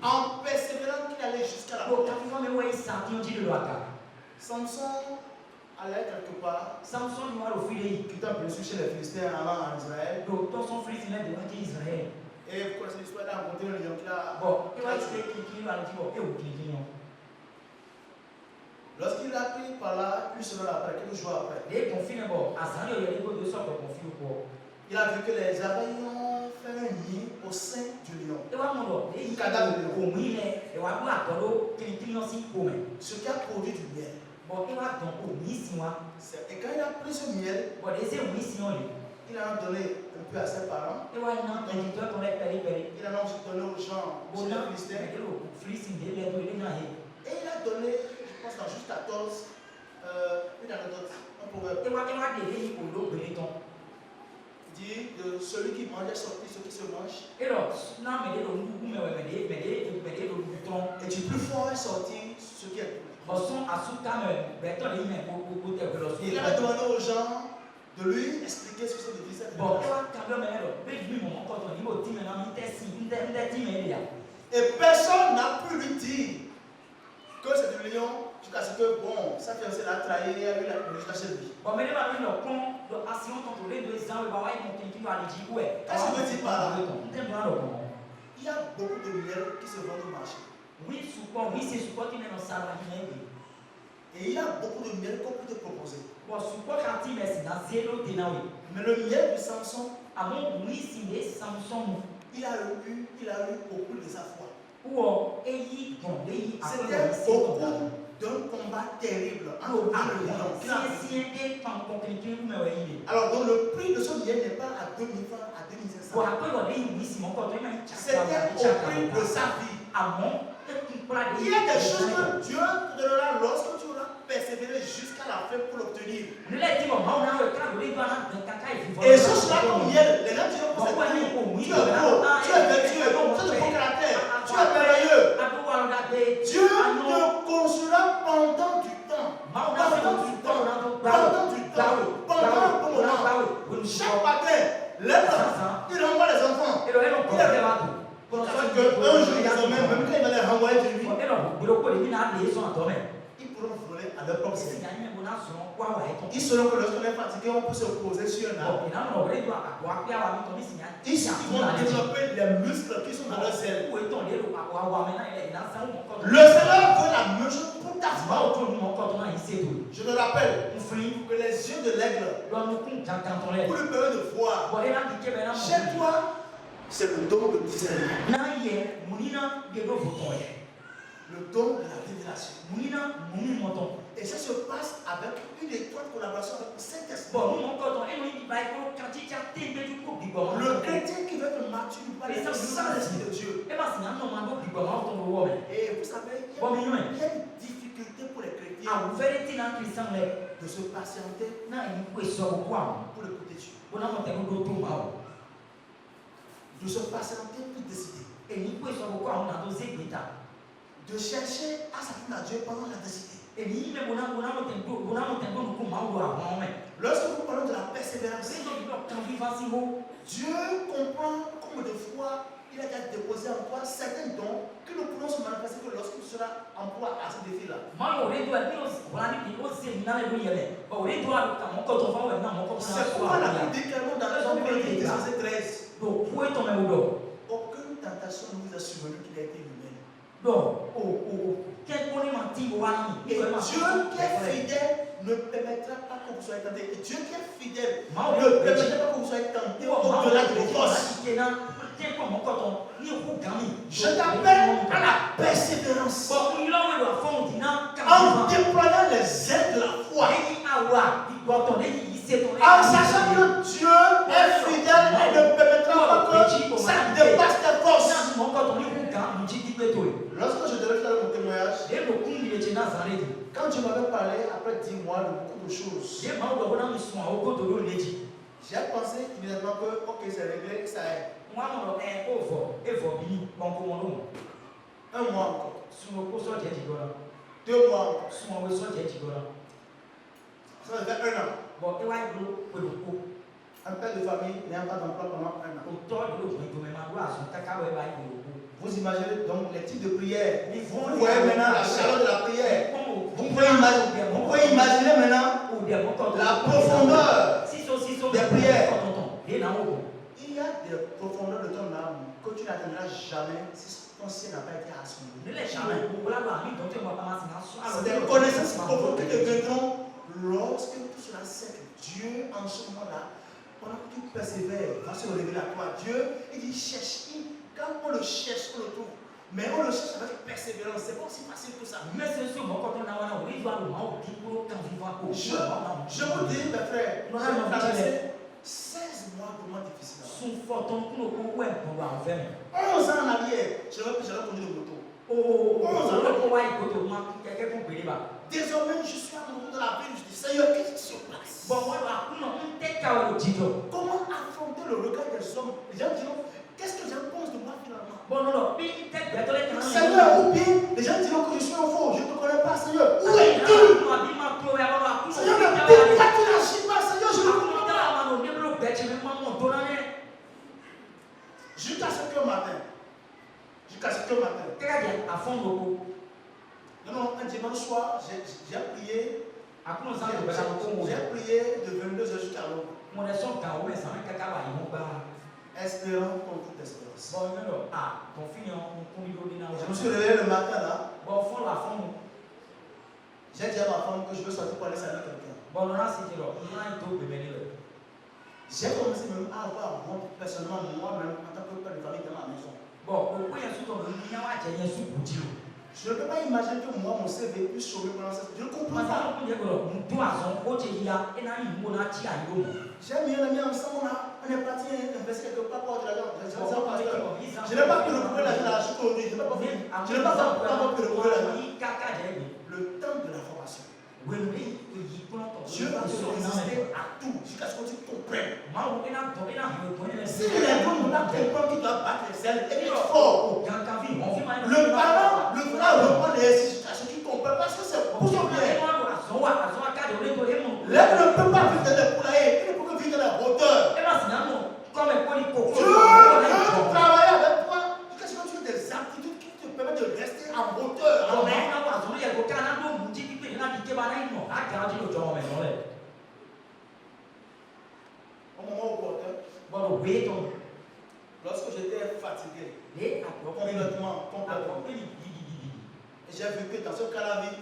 En persévérant qu'il allait jusqu'à la croix. Samson allait quelque part. Quittant bien sûr chez les Philistins allant en Israël. Et vous connaissez l'histoire, il a rencontré un lion qui a tué. Lorsqu'il a pris par là, une semaine après, quelques jours après, il a vu que les abeilles ont fait un nid au sein du lion. Un cadavre de lion. Ce qui a produit du miel. Et quand il a pris ce miel, il en a donné un peu à ses parents. Il en a aussi donné aux gens, aux Philistins. Et il a donné, je pense dans juste 14, une anecdote, un proverbe. Il dit de celui qui mange est sorti ce qui se mange. Et du plus fort est sorti ce qui est plus. Il avait demandé aux gens de lui expliquer ce que ça devait dire. Et personne n'a pu lui dire que c'est du lion jusqu'à ce que, bon, sa fiancée l'a trahi et a eu la police chez lui. Qu'est-ce que veut dire par là? Il y a beaucoup de miel qui se vendent au marché. Et il y a beaucoup de miel qu'on peut te proposer. Mais le miel de Samson, il a eu beaucoup de sa foi. C'était au cours d'un combat terrible entre deux lions. Alors donc le prix de ce miel n'est pas à 2000 francs, à 2500. C'était au prix de sa vie. Il y a des choses que Dieu te donnera lorsque tu auras persévéré jusqu'à la fin pour l'obtenir. Et ce sera comme miel. Les gens diront que c'est beau, tu es beau, tu es vertueux, tu es de bon caractère, tu es merveilleux. Dieu te construira pendant du temps. Pendant du temps. Pendant un bon moment. Chaque matin, il renvoie les enfants. Un jour, même quand il va les renvoyer de lui, ils pourront voler à leur propre Esse service. nyanya mo na zɔn wa wa eto. Ils sauront que lorsqu'on est fatigué, on peut se poser sur un arbre. Ina mo ɔbɛ do akwa kpe awa mi tɔ mi si nya. Ils vont développer les muscles qui sont dans leur cerveau. Wo eto le do akwa wa mi na ina san mo kɔ. Le Seigneur veut la même chose pour ta Ba foi. o to ni mo kɔ to na yi se to. Je te rappelle Nfiri que les yeux de l'aigle, lɔnu kun janjan tɔ lɛ. pour lui permettre de voir, Bɔn ina di kebe na mo. chez toi, c'est le don de discernement. Na yɛ munina de do votɔ yɛ. Le don de la révélation. Munina munu mɔtɔ. Et ça se passe avec une étroite collaboration avec le Saint-Esprit. Bon, nous, on est ba ko quand tu as été du coup bigo. Le chrétien qui veut être mature ne peut pas être sans l'Esprit de Dieu. Et parce que nous avons bigo ma to wo me. Et vous savez, il y a une difficulté pour les chrétiens Ah, vous verrez ti na Christian le de se patienter na ni ko so ko a. pour écouter Dieu. Bona mo te ko do to ma o. De se patienter pour décider. Et ni ko so ko a na do se gbeta. De chercher à s'attendre à Dieu pendant la décider. Et ni me bona mo te do ko ma o a mo me. Lorsque nous parlons de la persévérance, C'est donc quand vivant si haut. Dieu comprend comme de fois il a déjà déposé en toi certains dons que nous pourrons se manifester que lorsqu'il sera en proie à ce défi-là. Ma o le do ni o wala ni o se na le do yele. O le do a ka mo ko to fa we na mo ko na. C'est pourquoi la Bible dit clairement dans Jean 13, Donc, où est ton mémoire? aucune tentation ne vous a survenu qu'il a été humaine. Donc, quel point menti ou ami? Et Dieu qui est fidèle ne permettra pas que vous soyez tentés. Et Dieu qui est fidèle ne permettra pas que vous soyez tentés au-delà de vos forces. Je t'appelle à la persévérance. En déployant les ailes de la foi. En sachant que Dieu est fidèle et ne permettra pas que ça dépasse tes forces. Lorsque je devais faire mon témoignage, quand Dieu m'avait parlé après 10 mois de beaucoup de choses, j'ai pensé immédiatement que ok, c'est réglé, ça est. Un mois encore. 2 mois encore. Ça va faire 1 an. Un père de famille n'a pas d'emploi pendant 1 an. Vous imaginez donc les types de prières. Vous voyez maintenant la chaleur de la prière. Vous pouvez imaginer maintenant la profondeur des prières. Il y a des profondeurs de ton âme que tu n'atteindras jamais si ton ciel n'a pas été assombri. Jamais. C'est des connaissances profondes qui te viendront lorsque tout cela sait que Dieu, en ce moment-là, pendant que tu persévères, va se révéler à toi. Dieu, il dit cherche. Quand on le cherche, on le trouve. Mais on le cherche avec persévérance. C'est pas aussi facile que ça. Je vous dis, mes frères, j'ai traversé 16 mois vraiment difficiles. 11 ans en arrière, j'avais conduit de moto. 11 ans. Désormais, je suis amoureux de la ville. Je dis, Seigneur, qu'est-ce qui se passe? Comment affronter le regard des hommes? Les gens diront, qu'est-ce que les gens pensent de moi finalement? Seigneur, ou bien les gens diront que je suis un faux, je ne te connais pas, Seigneur. Où es-tu? Seigneur, mais pourquoi tu n'agis pas, Seigneur? Je ne comprends pas. Jusqu'à ce que matin. Non, un dimanche soir, j'ai prié. J'ai prié de 22h jusqu'à l'aube. Espérant contre toute espérance. Je me suis réveillé le matin là. J'ai dit à ma femme que je veux sortir pour aller saluer quelqu'un. J'ai commencé même à avoir personnellement moi-même en tant que père de famille dans ma maison. Je ne peux pas imaginer que moi, mon CV puisse sauver pendant cette. Je ne comprends pas. J'ai mis un ami ensemble, on est parti investir quelque part pour de l'argent. Je n'ai pas pu retrouver l'argent aujourd'hui. Je n'ai pas pu retrouver l'argent. Le temps de la formation. Dieu va te résister à tout jusqu'à ce que tu comprennes. Si les gens ne comprennent qu'ils doivent battre les ailes et être fort, le parent le fera reprendre les exercices jusqu'à ce qu'il comprenne parce que c'est pour son bien. L'homme ne peut pas vivre dans les poulaillers, il ne peut que vivre dans la hauteur. Dieu veut travailler avec toi jusqu'à ce que tu aies des aptitudes qui te permettent de rester en hauteur. Amen. Lorsque j'étais fatigué, complètement. Et j'ai vu que dans ce cas la vie,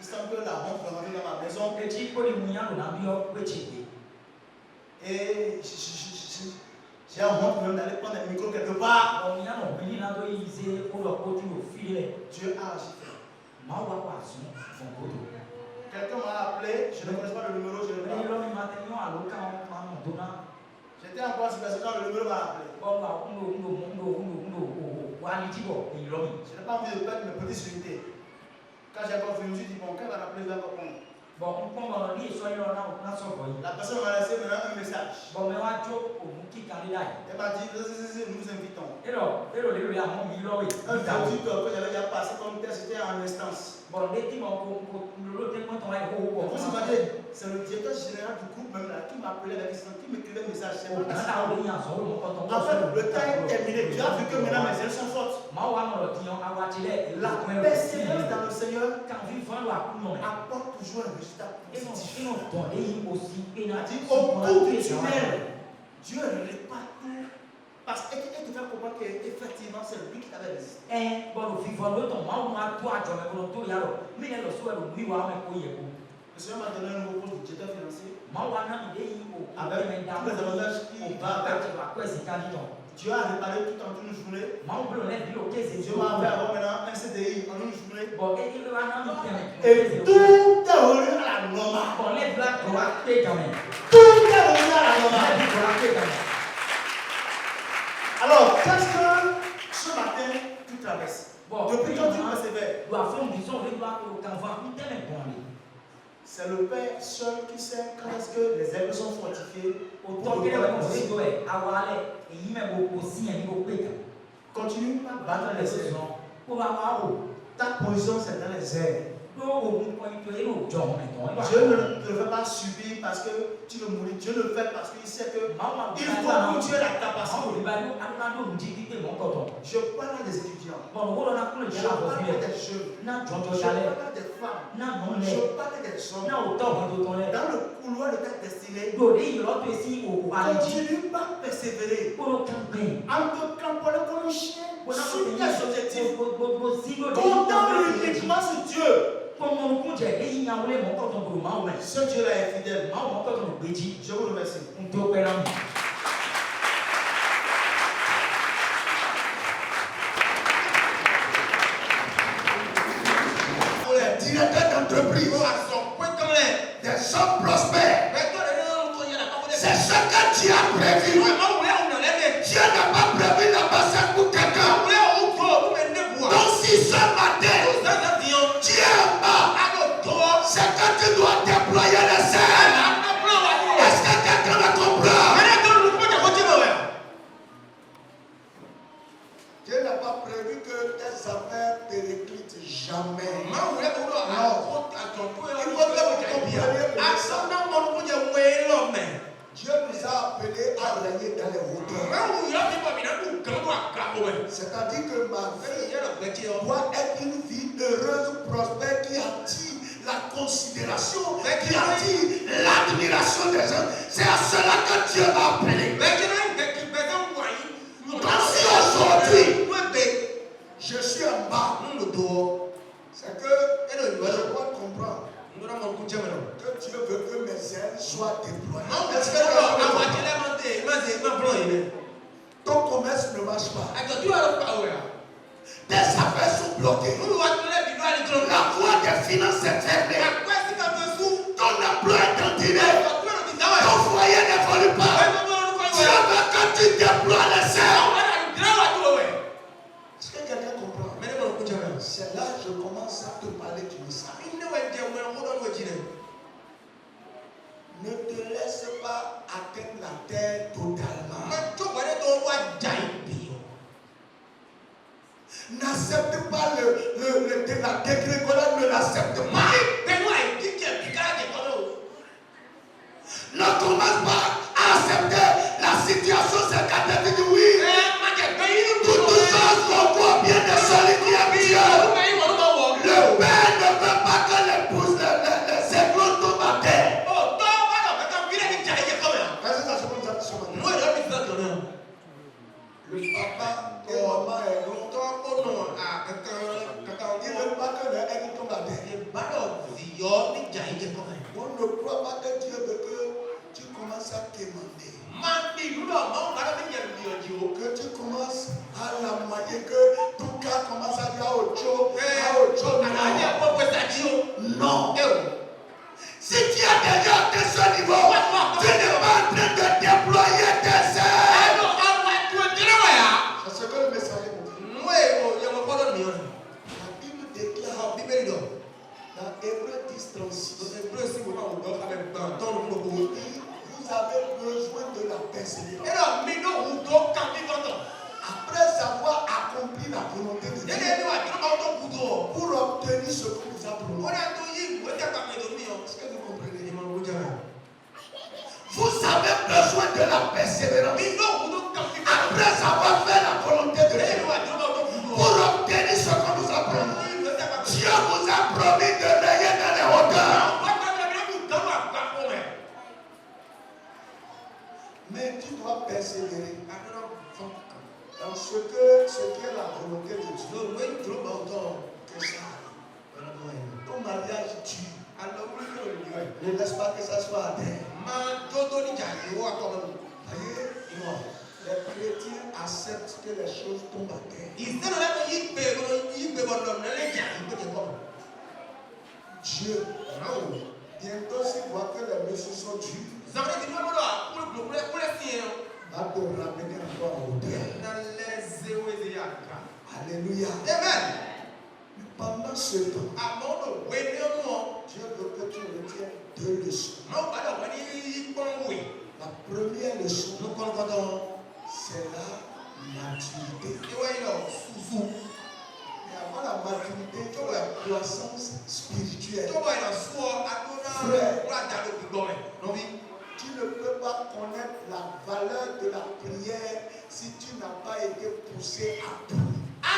il semble que la honte est rentrée dans ma maison. Et j'ai honte même d'aller prendre un micro quelque part. Dieu a agi. Quelqu'un m'a appelé, je ne connais pas le numéro, je ne connais pas. J'étais en place parce que quand le numéro m'a appelé. Je n'ai pas envie de perdre mes petites unités. Quand j'ai encore fini, je me suis dit, bon, quand elle va appeler, je vais répondre. La personne m'a laissé maintenant un message. Elle m'a dit, nous vous invitons. Un verdict que j'avais déjà passé comme test, c'était en instance. Vous imaginez, c'est le directeur général du groupe même là qui m'appelait avec ça, qui m'écrivait un message. En fait, le temps est terminé. Tu as vu que maintenant mes ailes sont fortes. La persévérance dans le Seigneur apporte toujours un résultat positif. Il a dit au bout du tunnel, Dieu répare tout. Parce qu'il te fait comprendre qu'effectivement c'est lui qui t'avait résisté. Le Seigneur m'a donné un nouveau poste de directeur financier. Avec tous les avantages qui va avec. Dieu a réparé tout en une journée. Dieu m'a fait avoir maintenant un CDI en une journée. Et tout est revenu à la normale. Tout est revenu à la normale. Alors, qu'est-ce que ce matin tu traverses? Depuis quand tu persévères? C'est le Père seul qui sait quand est-ce que les ailes sont fortifiées. Continue à battre les ailes. Ta position c'est dans les ailes. Dieu ne le fait pas subir parce que tu veux mourir. Dieu le fait parce qu'il sait que il faut que tu aies la capacité. Je parle des étudiants. Je parle des jeunes. Je parle des femmes. Je parle des hommes. Dans le couloir de ta destinée, continue à persévérer. En te cramponnant comme un chien sur tes objectifs. Comptant uniquement sur Dieu. Ce Dieu-là est fidèle. Je vous remercie. Les directeurs d'entreprise, des hommes prospères, c'est ce que Dieu a prévu. Dieu n'a pas prévu l'ambassade pour quelqu'un. Donc si ce matin, Dieu m'a, c'est que tu dois déployer les ailes. Est-ce que quelqu'un me comprend? Dieu n'a pas prévu que tes affaires périclitent jamais. Non. Il faut que vous compreniez. Dieu nous a appelés à régner dans les hauteurs. C'est-à-dire que ma vie doit être une vie heureuse, prospère, qui attire la considération, qui attire l'admiration des gens. C'est à cela que Dieu m'a appelé. Donc si aujourd'hui je suis en bas, c'est que je dois comprendre que Dieu veut que mes ailes soient déployées. Ton commerce ne marche pas. Tes affaires sont bloquées. La voie des finances est fermée. Ton emploi est cantiné. Ton foyer n'évolue pas. Dieu veut que tu déploies les ailes. Est-ce que quelqu'un comprend? C'est là que je commence à te parler du message. Ne te laisse pas atteindre la terre totalement. N'accepte pas la dégrégolade, ne l'accepte pas. Ne commence pas à accepter la situation, c'est quand tu dis oui. Toutes choses concourent bien de celui qui aime Dieu. Le Père ne veut pas que les éclos tombent à terre. ce matin. Moi, je vais faire donner. Le papa et maman est long. Longtemps, oh non, ah, quelqu'un, Ils ne veulent pas que leur haine tombe à terre. il est ballot, il y a des gars, il est comme On ne croit pas que Dieu veut que tu commences à quémander. Mandi, nous, non, on va le dire, Que tu commences à l'amayer, que ton cœur commence à dire autre chose. Non. Si tu as déjà atteint ce niveau, tu n'es pas en train de déployer tes ailes. C'est ce que le messager nous dit. La Bible déclare dans Hébreux 10:36. Vous avez besoin de la persévérance. Après avoir accompli la volonté de Dieu pour obtenir ce que vous a promis. Est-ce que vous comprenez? Vous avez besoin de la persévérance. Après avoir fait la volonté de Dieu pour obtenir ce qu'on vous a promis. Dieu vous a promis de veiller dans les hauteurs. Mais tu dois persévérer dans ce qui est la volonté de Dieu. Que ça arrive. Ton mariage tue. Ne laisse pas que ça soit à terre. Les chrétiens acceptent que les choses tombent à terre. Dieu, bientôt s'il voit que les messieurs sont durs, va te ramener encore en hauteur. Alléluia. Amen. Mais pendant ce temps, Dieu veut que tu retiennes deux leçons. La première leçon, c'est la maturité. Et avant la maturité, il y a la croissance spirituelle. Frère, tu ne peux pas connaître la valeur de la prière si tu n'as pas été poussé à bout. La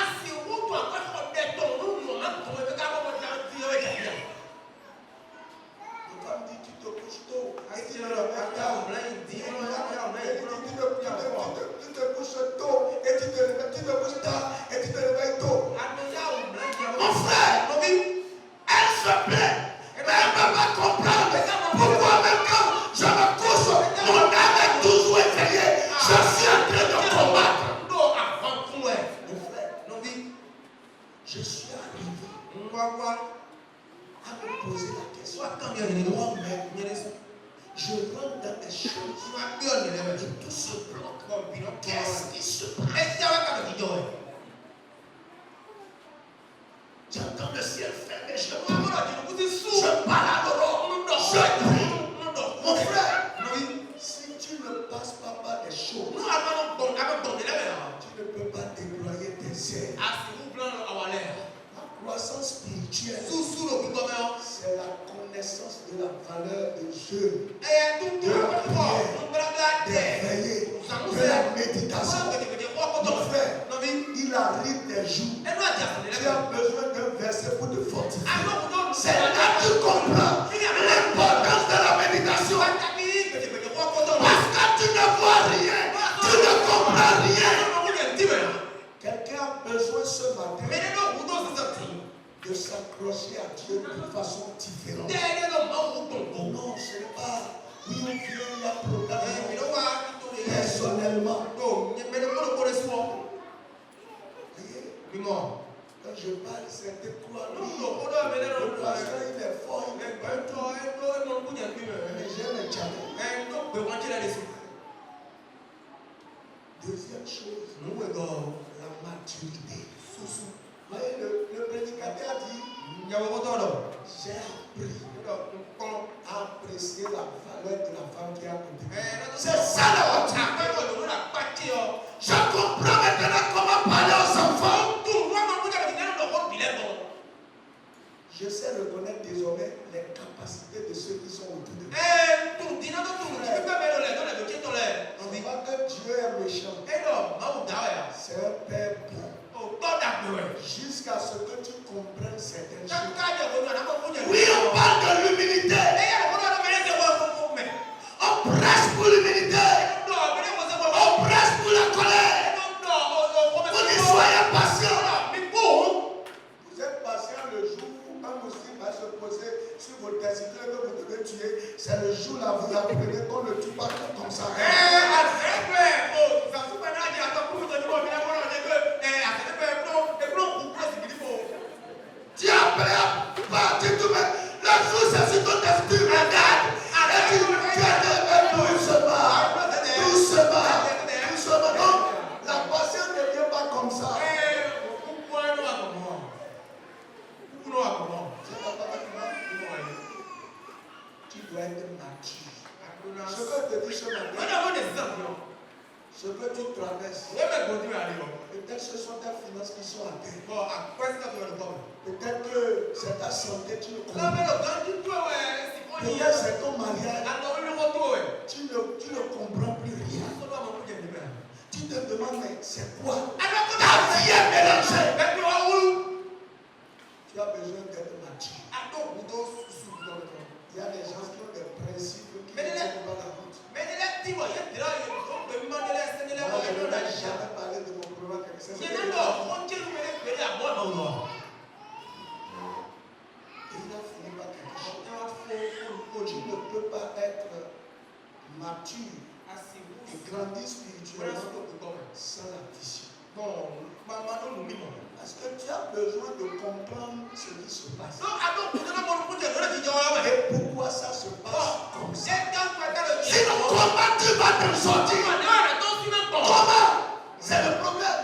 femme dit tu te couches tôt. Tu te couches tôt et tu te couches tard et tu te réveilles tôt. Mon frère, elle se plaît, mais elle ne va pas comprendre pourquoi même quand je me couche, mon âme est toujours éveillée. Je suis en train de combattre. Mon frère, je suis arrivé à me poser la question. Moi-même, je rentre dans des choses et tout se bloque. Qu'est-ce qui se passe? J'entends le ciel fermé. Je parle à l'aurore. Je prie. Mon frère, si tu ne passes pas par des choses, tu ne peux pas déployer tes ailes. La croissance spirituelle, c'est la connaissance de la valeur de Dieu, de la prière, d'éveiller, de la méditation. Mon frère, il arrive des jours, tu as besoin d'un verset pour te fortifier. C'est là que tu comprends l'importance de la méditation. Parce que tu ne vois rien, tu ne comprends rien. Quelqu'un a besoin ce matin de s'accrocher à Dieu de façon différente. Non, ce n'est pas oui, on vient, il y a programme. Personnellement. Quand je parle, c'est de quoi le pasteur, il est fort, il est bon. Mais j'aime le challenge. Deuxième chose, la maturité. Voyez, le prédicateur dit, j'ai appris à apprécier la valeur de la femme qui a côté. C'est ça la maturité. Je comprends maintenant comment parler aux enfants. Je sais reconnaître désormais les capacités de ceux qui sont autour de moi. Ce n'est pas que Dieu est méchant. C'est un Père bon. Jusqu'à ce que tu comprennes certaines choses. Oui, on parle de l'humilité. On presse matin, ce que tu traverses, peut-être ce sont tes finances qui sont à terre. Peut-être que c'est ta santé, tu ne comprends pas. Peut-être c'est ton mariage, tu ne comprends plus rien. Tu te demandes, mais c'est quoi? Ta vie est mélangée. Tu as besoin d'être mature. Il y a des gens qui ont des principes qui ne tiennent pas la route. Moi, je ne vais jamais parler de mon problème avec quelqu'un. Il a fini par quelque chose. Tu ne peux pas être mature et grandir spirituellement sans la vision. Parce que tu as besoin de comprendre ce qui se passe. Et pourquoi ça se passe comme ça. Sinon, comment tu vas t'en sortir? Comment? C'est le problème.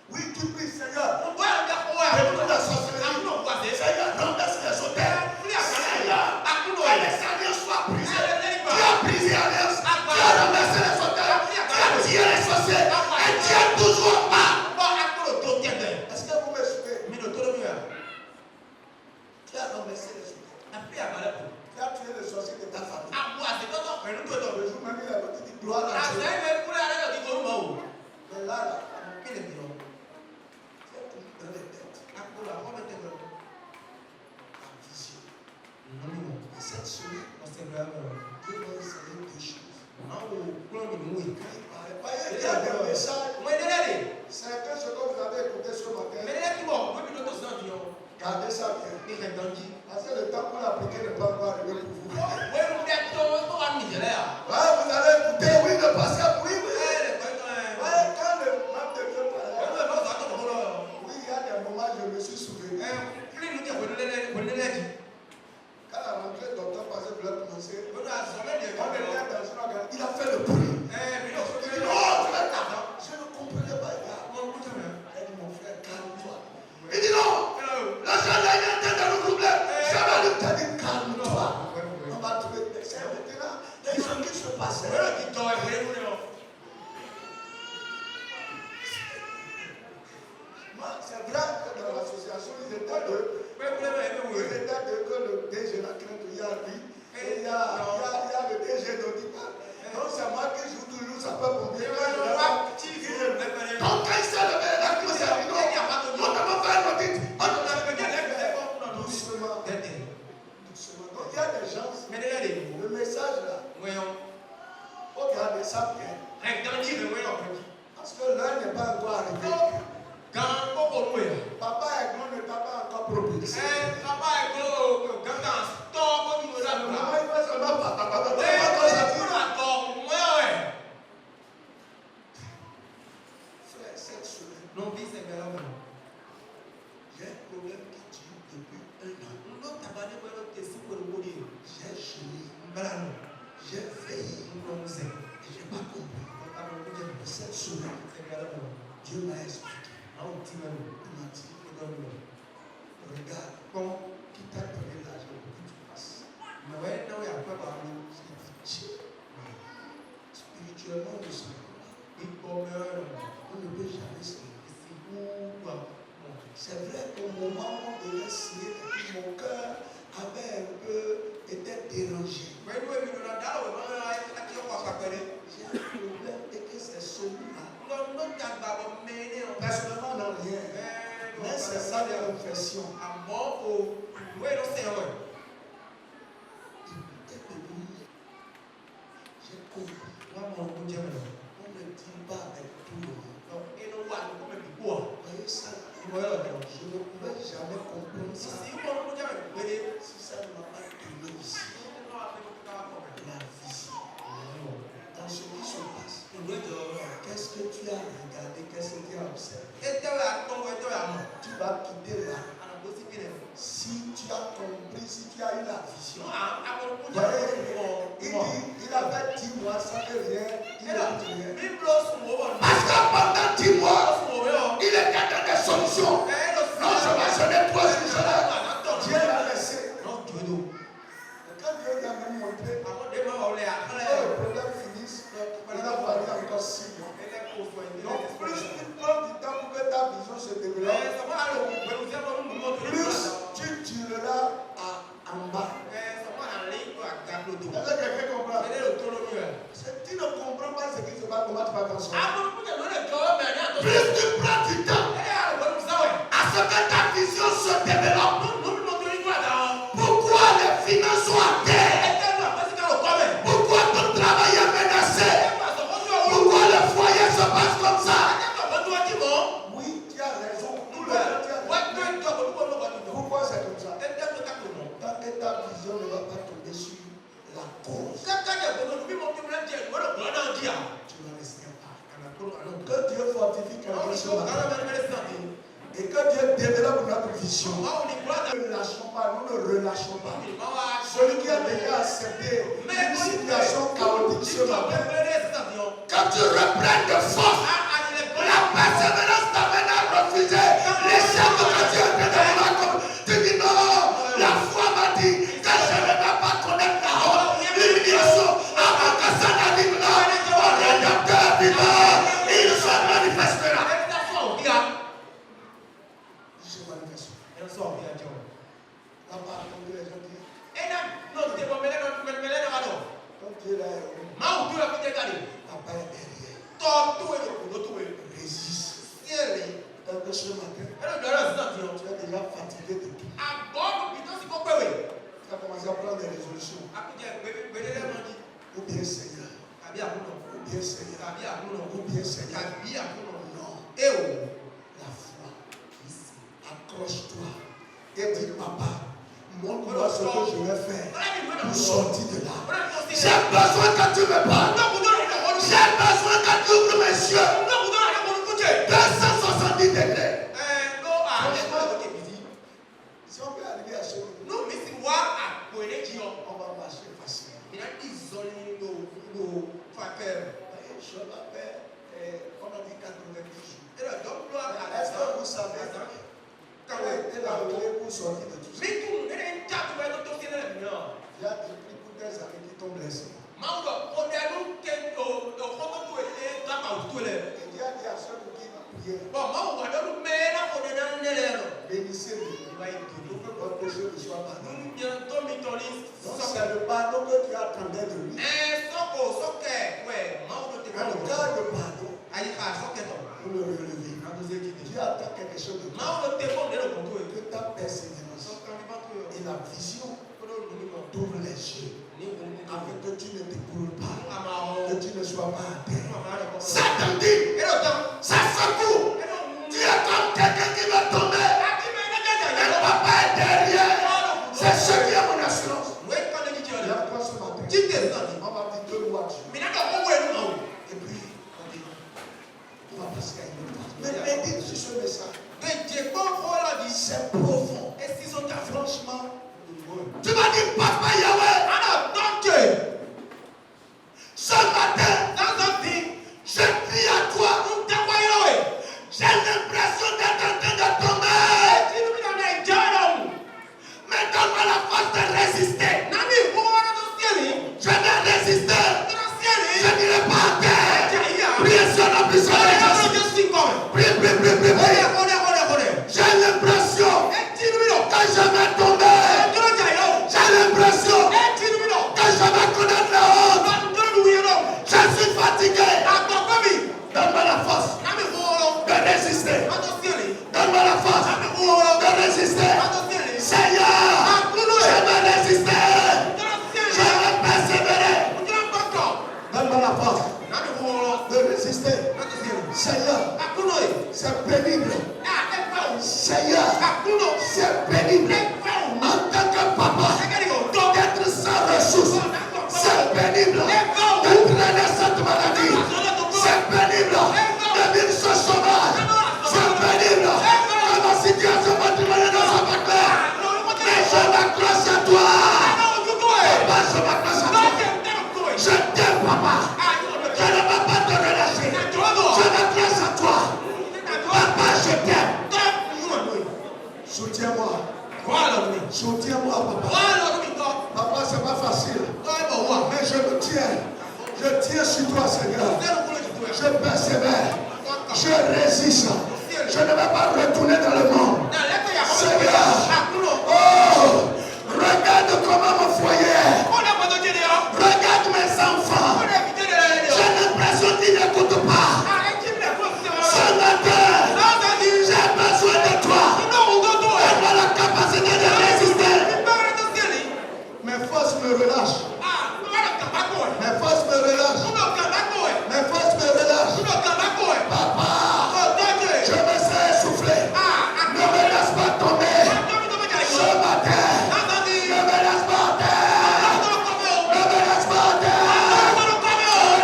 Oui, tu pries, Seigneur. Réponds la sorcellerie. Seigneur, renverse les autels. Seigneur, que les alliances soient brisées. Tu as brisé l'alliance. Tu as renversé les autels. Tu as tiré les sorciers. Et tu es toujours pas. Est-ce que vous me suivez? Tu as renversé les autels. Tu as tué les sorciers de ta famille. Le jour même, il a dit gloire à Dieu. Mais là, tu es tombé dans les têtes. La vision. Et cette semaine, Dieu va enseigner deux choses. Il y a des messages. C'est que ce que vous avez écouté ce matin. Gardez ça bien. Parce que le temps pour l'appliquer n'est pas encore arrivé pour vous. Vous allez écouter, oui, le pasteur, oui. Quand le pape de Dieu parlait, oui, il y a des moments, je me suis souvenu. Quand la rentrée du docteur passé voulait commencer, on était dans une organisation, il a fait le bruit. Il dit, oh, je ne comprenais pas. Il a dit, mon frère, calme-toi. Il dit, non, le Seigneur est en train de nous troubler. Ça va lui dire, calme-toi. On va trouver des gens maintenant. Les gens qui se passaient. C'est vrai que dans l'association, ils étaient deux. Que le DG la crainte, il y a lui. Et il y a le DG d'Odipa. Donc c'est moi qui joue toujours, ça peut combien. Donc quand il s'est levé, là, il s'est dit, non, on ne va faire l'audit. Doucement. Donc il y a des gens, le message là, il faut garder ça bien. Parce que l'heure n'est pas encore arrivée. Papa est grand, mais papa est encore propulsé. Frère, cette semaine, j'ai un problème qui dure depuis 1 an. J'ai gêné, j'ai veillé, et je n'ai pas compris. Cette semaine, Dieu m'a expliqué. Il m'a dit, regarde, qui t'a donné l'argent pour que tu passes. Spirituellement, nous sommes là. On ne peut jamais se laisser. C'est vrai qu'au moment où on devait signer, mon cœur avait un peu été dérangé. J'ai un problème et que c'est celui-là. Personnellement, non, rien. Mais c'est ça la confession. J'ai compris. On ne dit pas avec tout le monde. Voyez ça, je ne pouvais jamais comprendre ça. Si ça ne m'a pas donné ici. La vision. Dans ce qui se passe, qu'est-ce que tu as regardé, qu'est-ce que tu as observé? Tu vas quitter là. Si tu as compris, si tu as eu la vision. Il avait 10 mois sans que rien. Parce que pendant 10 mois, il était dans des solutions. Non, je vais sonner 3 missionnaires. Dieu l'a laissé. Non, Dieu. Quand Dieu l'a même montré, le problème comment tu vas t'en sortir? Ah, bon, mais Plus tu prends du temps à ce que ta vision se développe, pourquoi les finances sont à terre? Pourquoi ton travail est menacé? Pourquoi le foyer se passe comme ça? Oui, tu as raison. Tout le temps, tu as raison. Pourquoi c'est comme ça? Tant que ta vision ne va pas tomber sur la cause, tu ne resteras pas. Que Dieu fortifie quelque chose et que Dieu développe notre vision. Nous ne lâchons pas, nous ne relâchons pas. Celui qui a déjà accepté une situation chaotique ce matin, quand tu reprennes de force, la persévérance t'amène à refuser l'échec que tu es en train de vouloir. Tu dis non, la foi m'a dit que je ne vais pas connaître la honte, l'humiliation, avant que ça n'arrive là. Mon rédempteur vivant, il se manifestera. Là-bas, quand les gens disent, quand Dieu est là, papa est derrière. Résiste. Donc ce matin, tu es déjà fatigué de tout. Tu as commencé à prendre des résolutions. Ou bien Seigneur. Ou bien Seigneur. Ou bien Seigneur. Non. La foi. Accroche-toi. Et dis papa, montre-moi ce que je vais faire pour sortir de là. J'ai besoin que tu me parles. J'ai besoin que tu ouvres mes yeux. 270 degrés. Si on peut arriver à ce niveau, on va marcher facilement. Je m'appelle, on a dit 90 jours. Est-ce que vous savez quelle a été la clé pour sortir de tout ça? Il y a des prix pour des amis qui t'ont blessé. Et Dieu a dit à ceux qui vont prier, bénissez-le. Pour que votre péché ne soit pas pardonné. Donc c'est le pardon que tu attendais de lui. En cas de pardon, vous le relevez. Dieu attend quelque chose de toi. Que ta persévérance et la vision t'ouvrent les yeux. Afin que tu ne t'écroules pas. Que tu ne sois pas à terre. Satan dit, ça secoue. Tu es comme quelqu'un qui va tomber. Et papa est derrière. C'est ce qui est mon assurance. Il y a quoi ce matin? On va dire deux mois. Et puis, on va passer à une autre. Mais médite sur ce message. C'est profond. Franchement, tu m'as dit, papa Yahweh, ce matin, je crie à toi. J'ai l'impression d'être en train de tomber. Mais donne-moi la force de résister. Je vais résister. Je n'irai pas à terre. Priez sur la puissance de Jésus. Priez. J'ai l'impression que je vais tomber. J'ai l'impression que je vais connaître la honte. Je suis fatigué. Donne-moi la force de résister. Donne-moi la force de résister. Seigneur, je vais résister. Je vais persévérer. Donne-moi la force de résister. Seigneur, c'est pénible. Seigneur, c'est pénible. En tant que papa, d'être sans ressources, c'est pénible. De traîner cette maladie, c'est pénible. De vivre ce chômage, c'est pénible. Que ma situation matrimoniale ne soit pas claire. Mais je m'accroche à toi. Papa, je m'accroche à toi. Je t'aime, papa. Je ne vais pas te relâcher. Je m'accroche à toi. Papa, je t'aime. Soutiens-moi. Soutiens-moi, papa. Papa, c'est pas facile. Mais je me tiens. Je tiens sur toi, Seigneur. Je persévère. Je résiste. Je ne vais pas retourner dans le monde. Seigneur. Oh, regarde comment mon foyer est. Regarde mes enfants. J'ai l'impression qu'il est m'écoute pas, ce matin, j'ai besoin de toi. Donne-moi la capacité de résister. Mes forces me relâchent. Mes forces me relâchent. Mes forces me relâchent. Papa, je me sens essoufflé. Ne me laisse pas tomber. Ce matin, ne me laisse pas terre. Ne me laisse pas terre. Ne me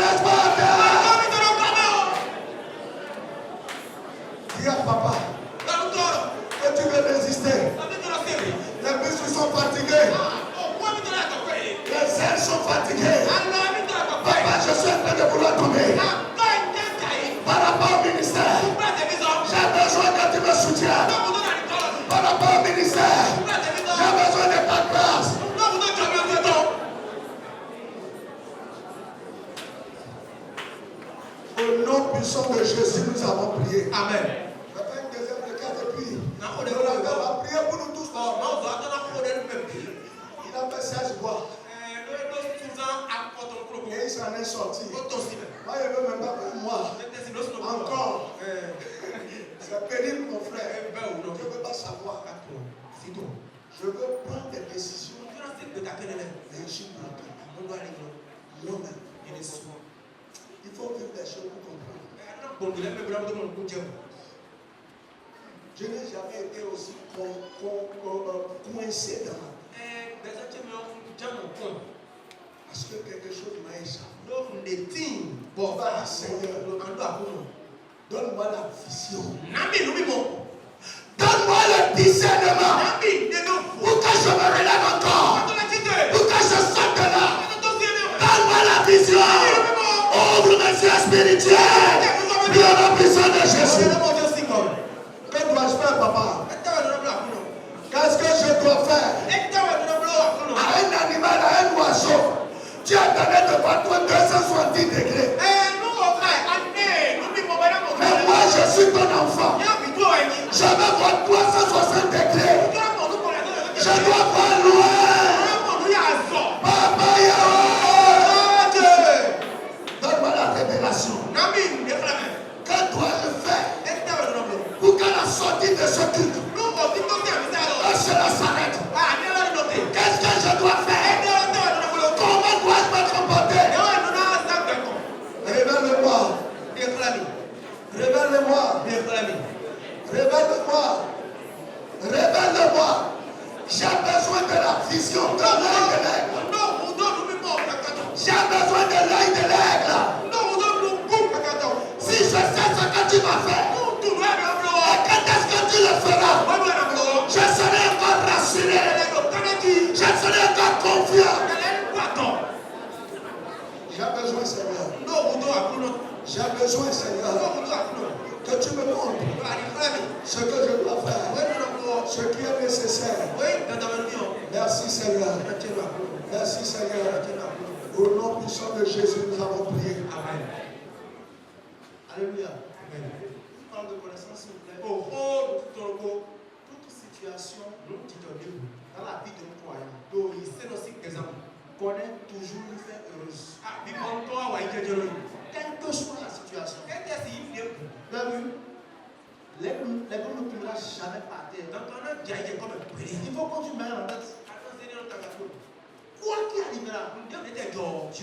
laisse pas terre. Dis à papa que tu veux résister. Les muscles sont fatigués. Les ailes sont fatiguées. Papa, je suis en train de vouloir tomber. Par rapport au ministère, j'ai besoin que tu me soutiennes. Par rapport au ministère, j'ai besoin de ta grâce. Au nom puissant de Jésus, nous avons prié. Amen. Je fais une deuxième requête et puis on a prié pour nous tous. Il a fait 16 voix. Et il s'en est sorti. Moi, je ne veux même pas pour moi. Encore. C'est pénible, mon frère. Je ne veux pas savoir. Je veux prendre des décisions. Et je suis bloqué. Moi-même. Il faut vivre des choses pour comprendre. Je n'ai jamais été aussi coincé dans ma parce que quelque chose m'a échappé. Seigneur, donne-moi la vision. Donne-moi le discernement. Pour que je me relève encore. Pour que je sorte de là. Donne-moi la vision. Ouvre mes yeux spirituels. Dans la puissance de Jésus. Que dois-je faire, papa? Qu'est-ce que je dois faire? À un animal, à un oiseau, tu as donné devant toi 270 degrés. Mais moi, je suis ton enfant. Je veux voir 360 degrés. Je dois voir loin. Papa, donne-moi la révélation. Que dois-je faire pour qu'à la sortie de ce culte, cela s'arrête? Qu'est-ce que je dois faire? Comment dois-je me comporter? Révèle-le-moi. Révèle-le-moi. Révèle-le-moi. Révèle-le-moi. J'ai besoin de la vision de l'œil de l'aigle. J'ai besoin de l'œil de l'aigle. Si je sais ce que tu vas faire, et quand est-ce que tu le feras, je serai encore rassuré. Je serai encore confiant. J'ai besoin, Seigneur. J'ai besoin, Seigneur, que tu me montres ce que je dois faire, ce qui est nécessaire. Merci, Seigneur. Merci, Seigneur. Au nom puissant de Jésus, nous avons prié. Amen. Alléluia. Parle de connaissance, s'il vous plaît. Toute situation dans la vie de nos croyants connaît toujours une fin heureuse. Quelle que soit la situation. L'aigle ne tombera jamais par terre. Il faut que tu mettes en tête. Quoi qu'il arrivera, Dieu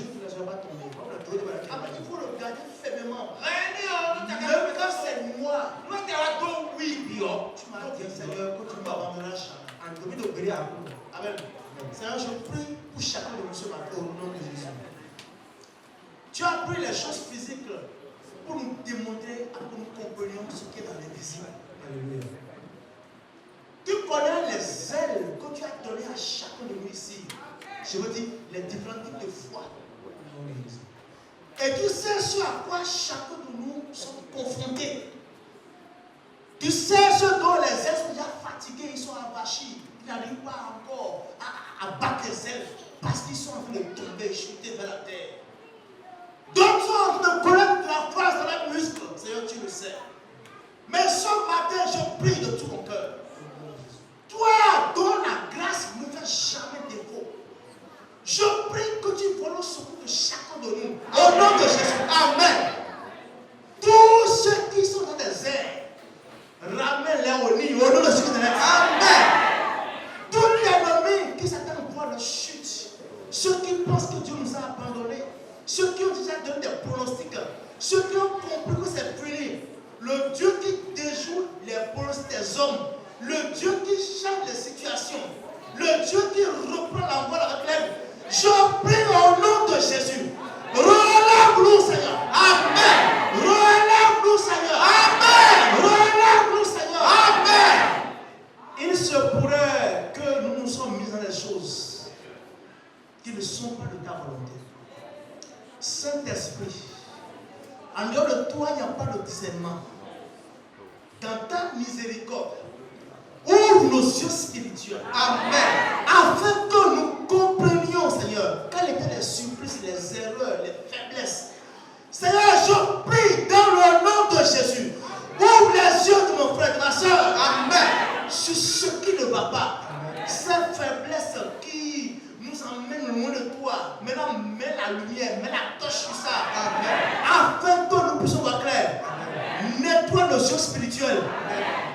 ne te laissera pas tomber. Il faut le garder fermement. Même quand c'est noir, tu m'as dit, Seigneur, que tu ne m'abandonneras jamais. Amen. Seigneur, je prie pour chacun de nous ce matin au nom de Jésus. Tu as pris les choses physiques pour nous démontrer, pour que nous comprenions ce qui est dans l'invisible. Alléluia. Tu connais les ailes que tu as données à chacun de nous ici. Je veux dire, les différents types de foi. Et tu sais ce à quoi chacun de nous sommes confrontés. Tu sais ce dont les ailes sont déjà fatigués, ils sont avachis. Ils n'arrivent pas encore à battre les ailes parce qu'ils sont en train de tomber, chuter vers la terre. D'autres sont en train de connaître la force dans les muscles. Seigneur, tu le sais. Mais ce matin, je prie de tout mon cœur. Toi, dont la grâce ne fait jamais défaut. Je prie que tu voles au secours de chacun de nous. Au nom de Jésus. Amen. En dehors de toi, il n'y a pas de discernement. Dans ta miséricorde, ouvre nos yeux spirituels. Amen. Afin que nous comprenions, Seigneur, quelles étaient les surprises, les erreurs, les faiblesses. Seigneur, je prie dans le nom de Jésus. Ouvre les yeux de mon frère, de ma soeur. Amen. Sur ce qui ne va pas. Ces faiblesses qui nous emmènent loin de toi. Maintenant, mets la lumière, mets la torche sur ça. Amen. Afin que nous puissions voir clair. Nettoie nos yeux spirituels.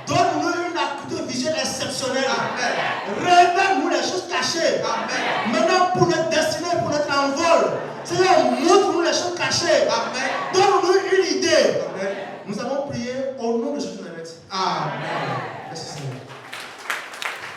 Donne-nous une acuité visuelle exceptionnelle. Révèle-nous les choses cachées. Amen. Maintenant, pour notre destinée, pour notre envol. Seigneur, montre-nous les choses cachées. Donne-nous une idée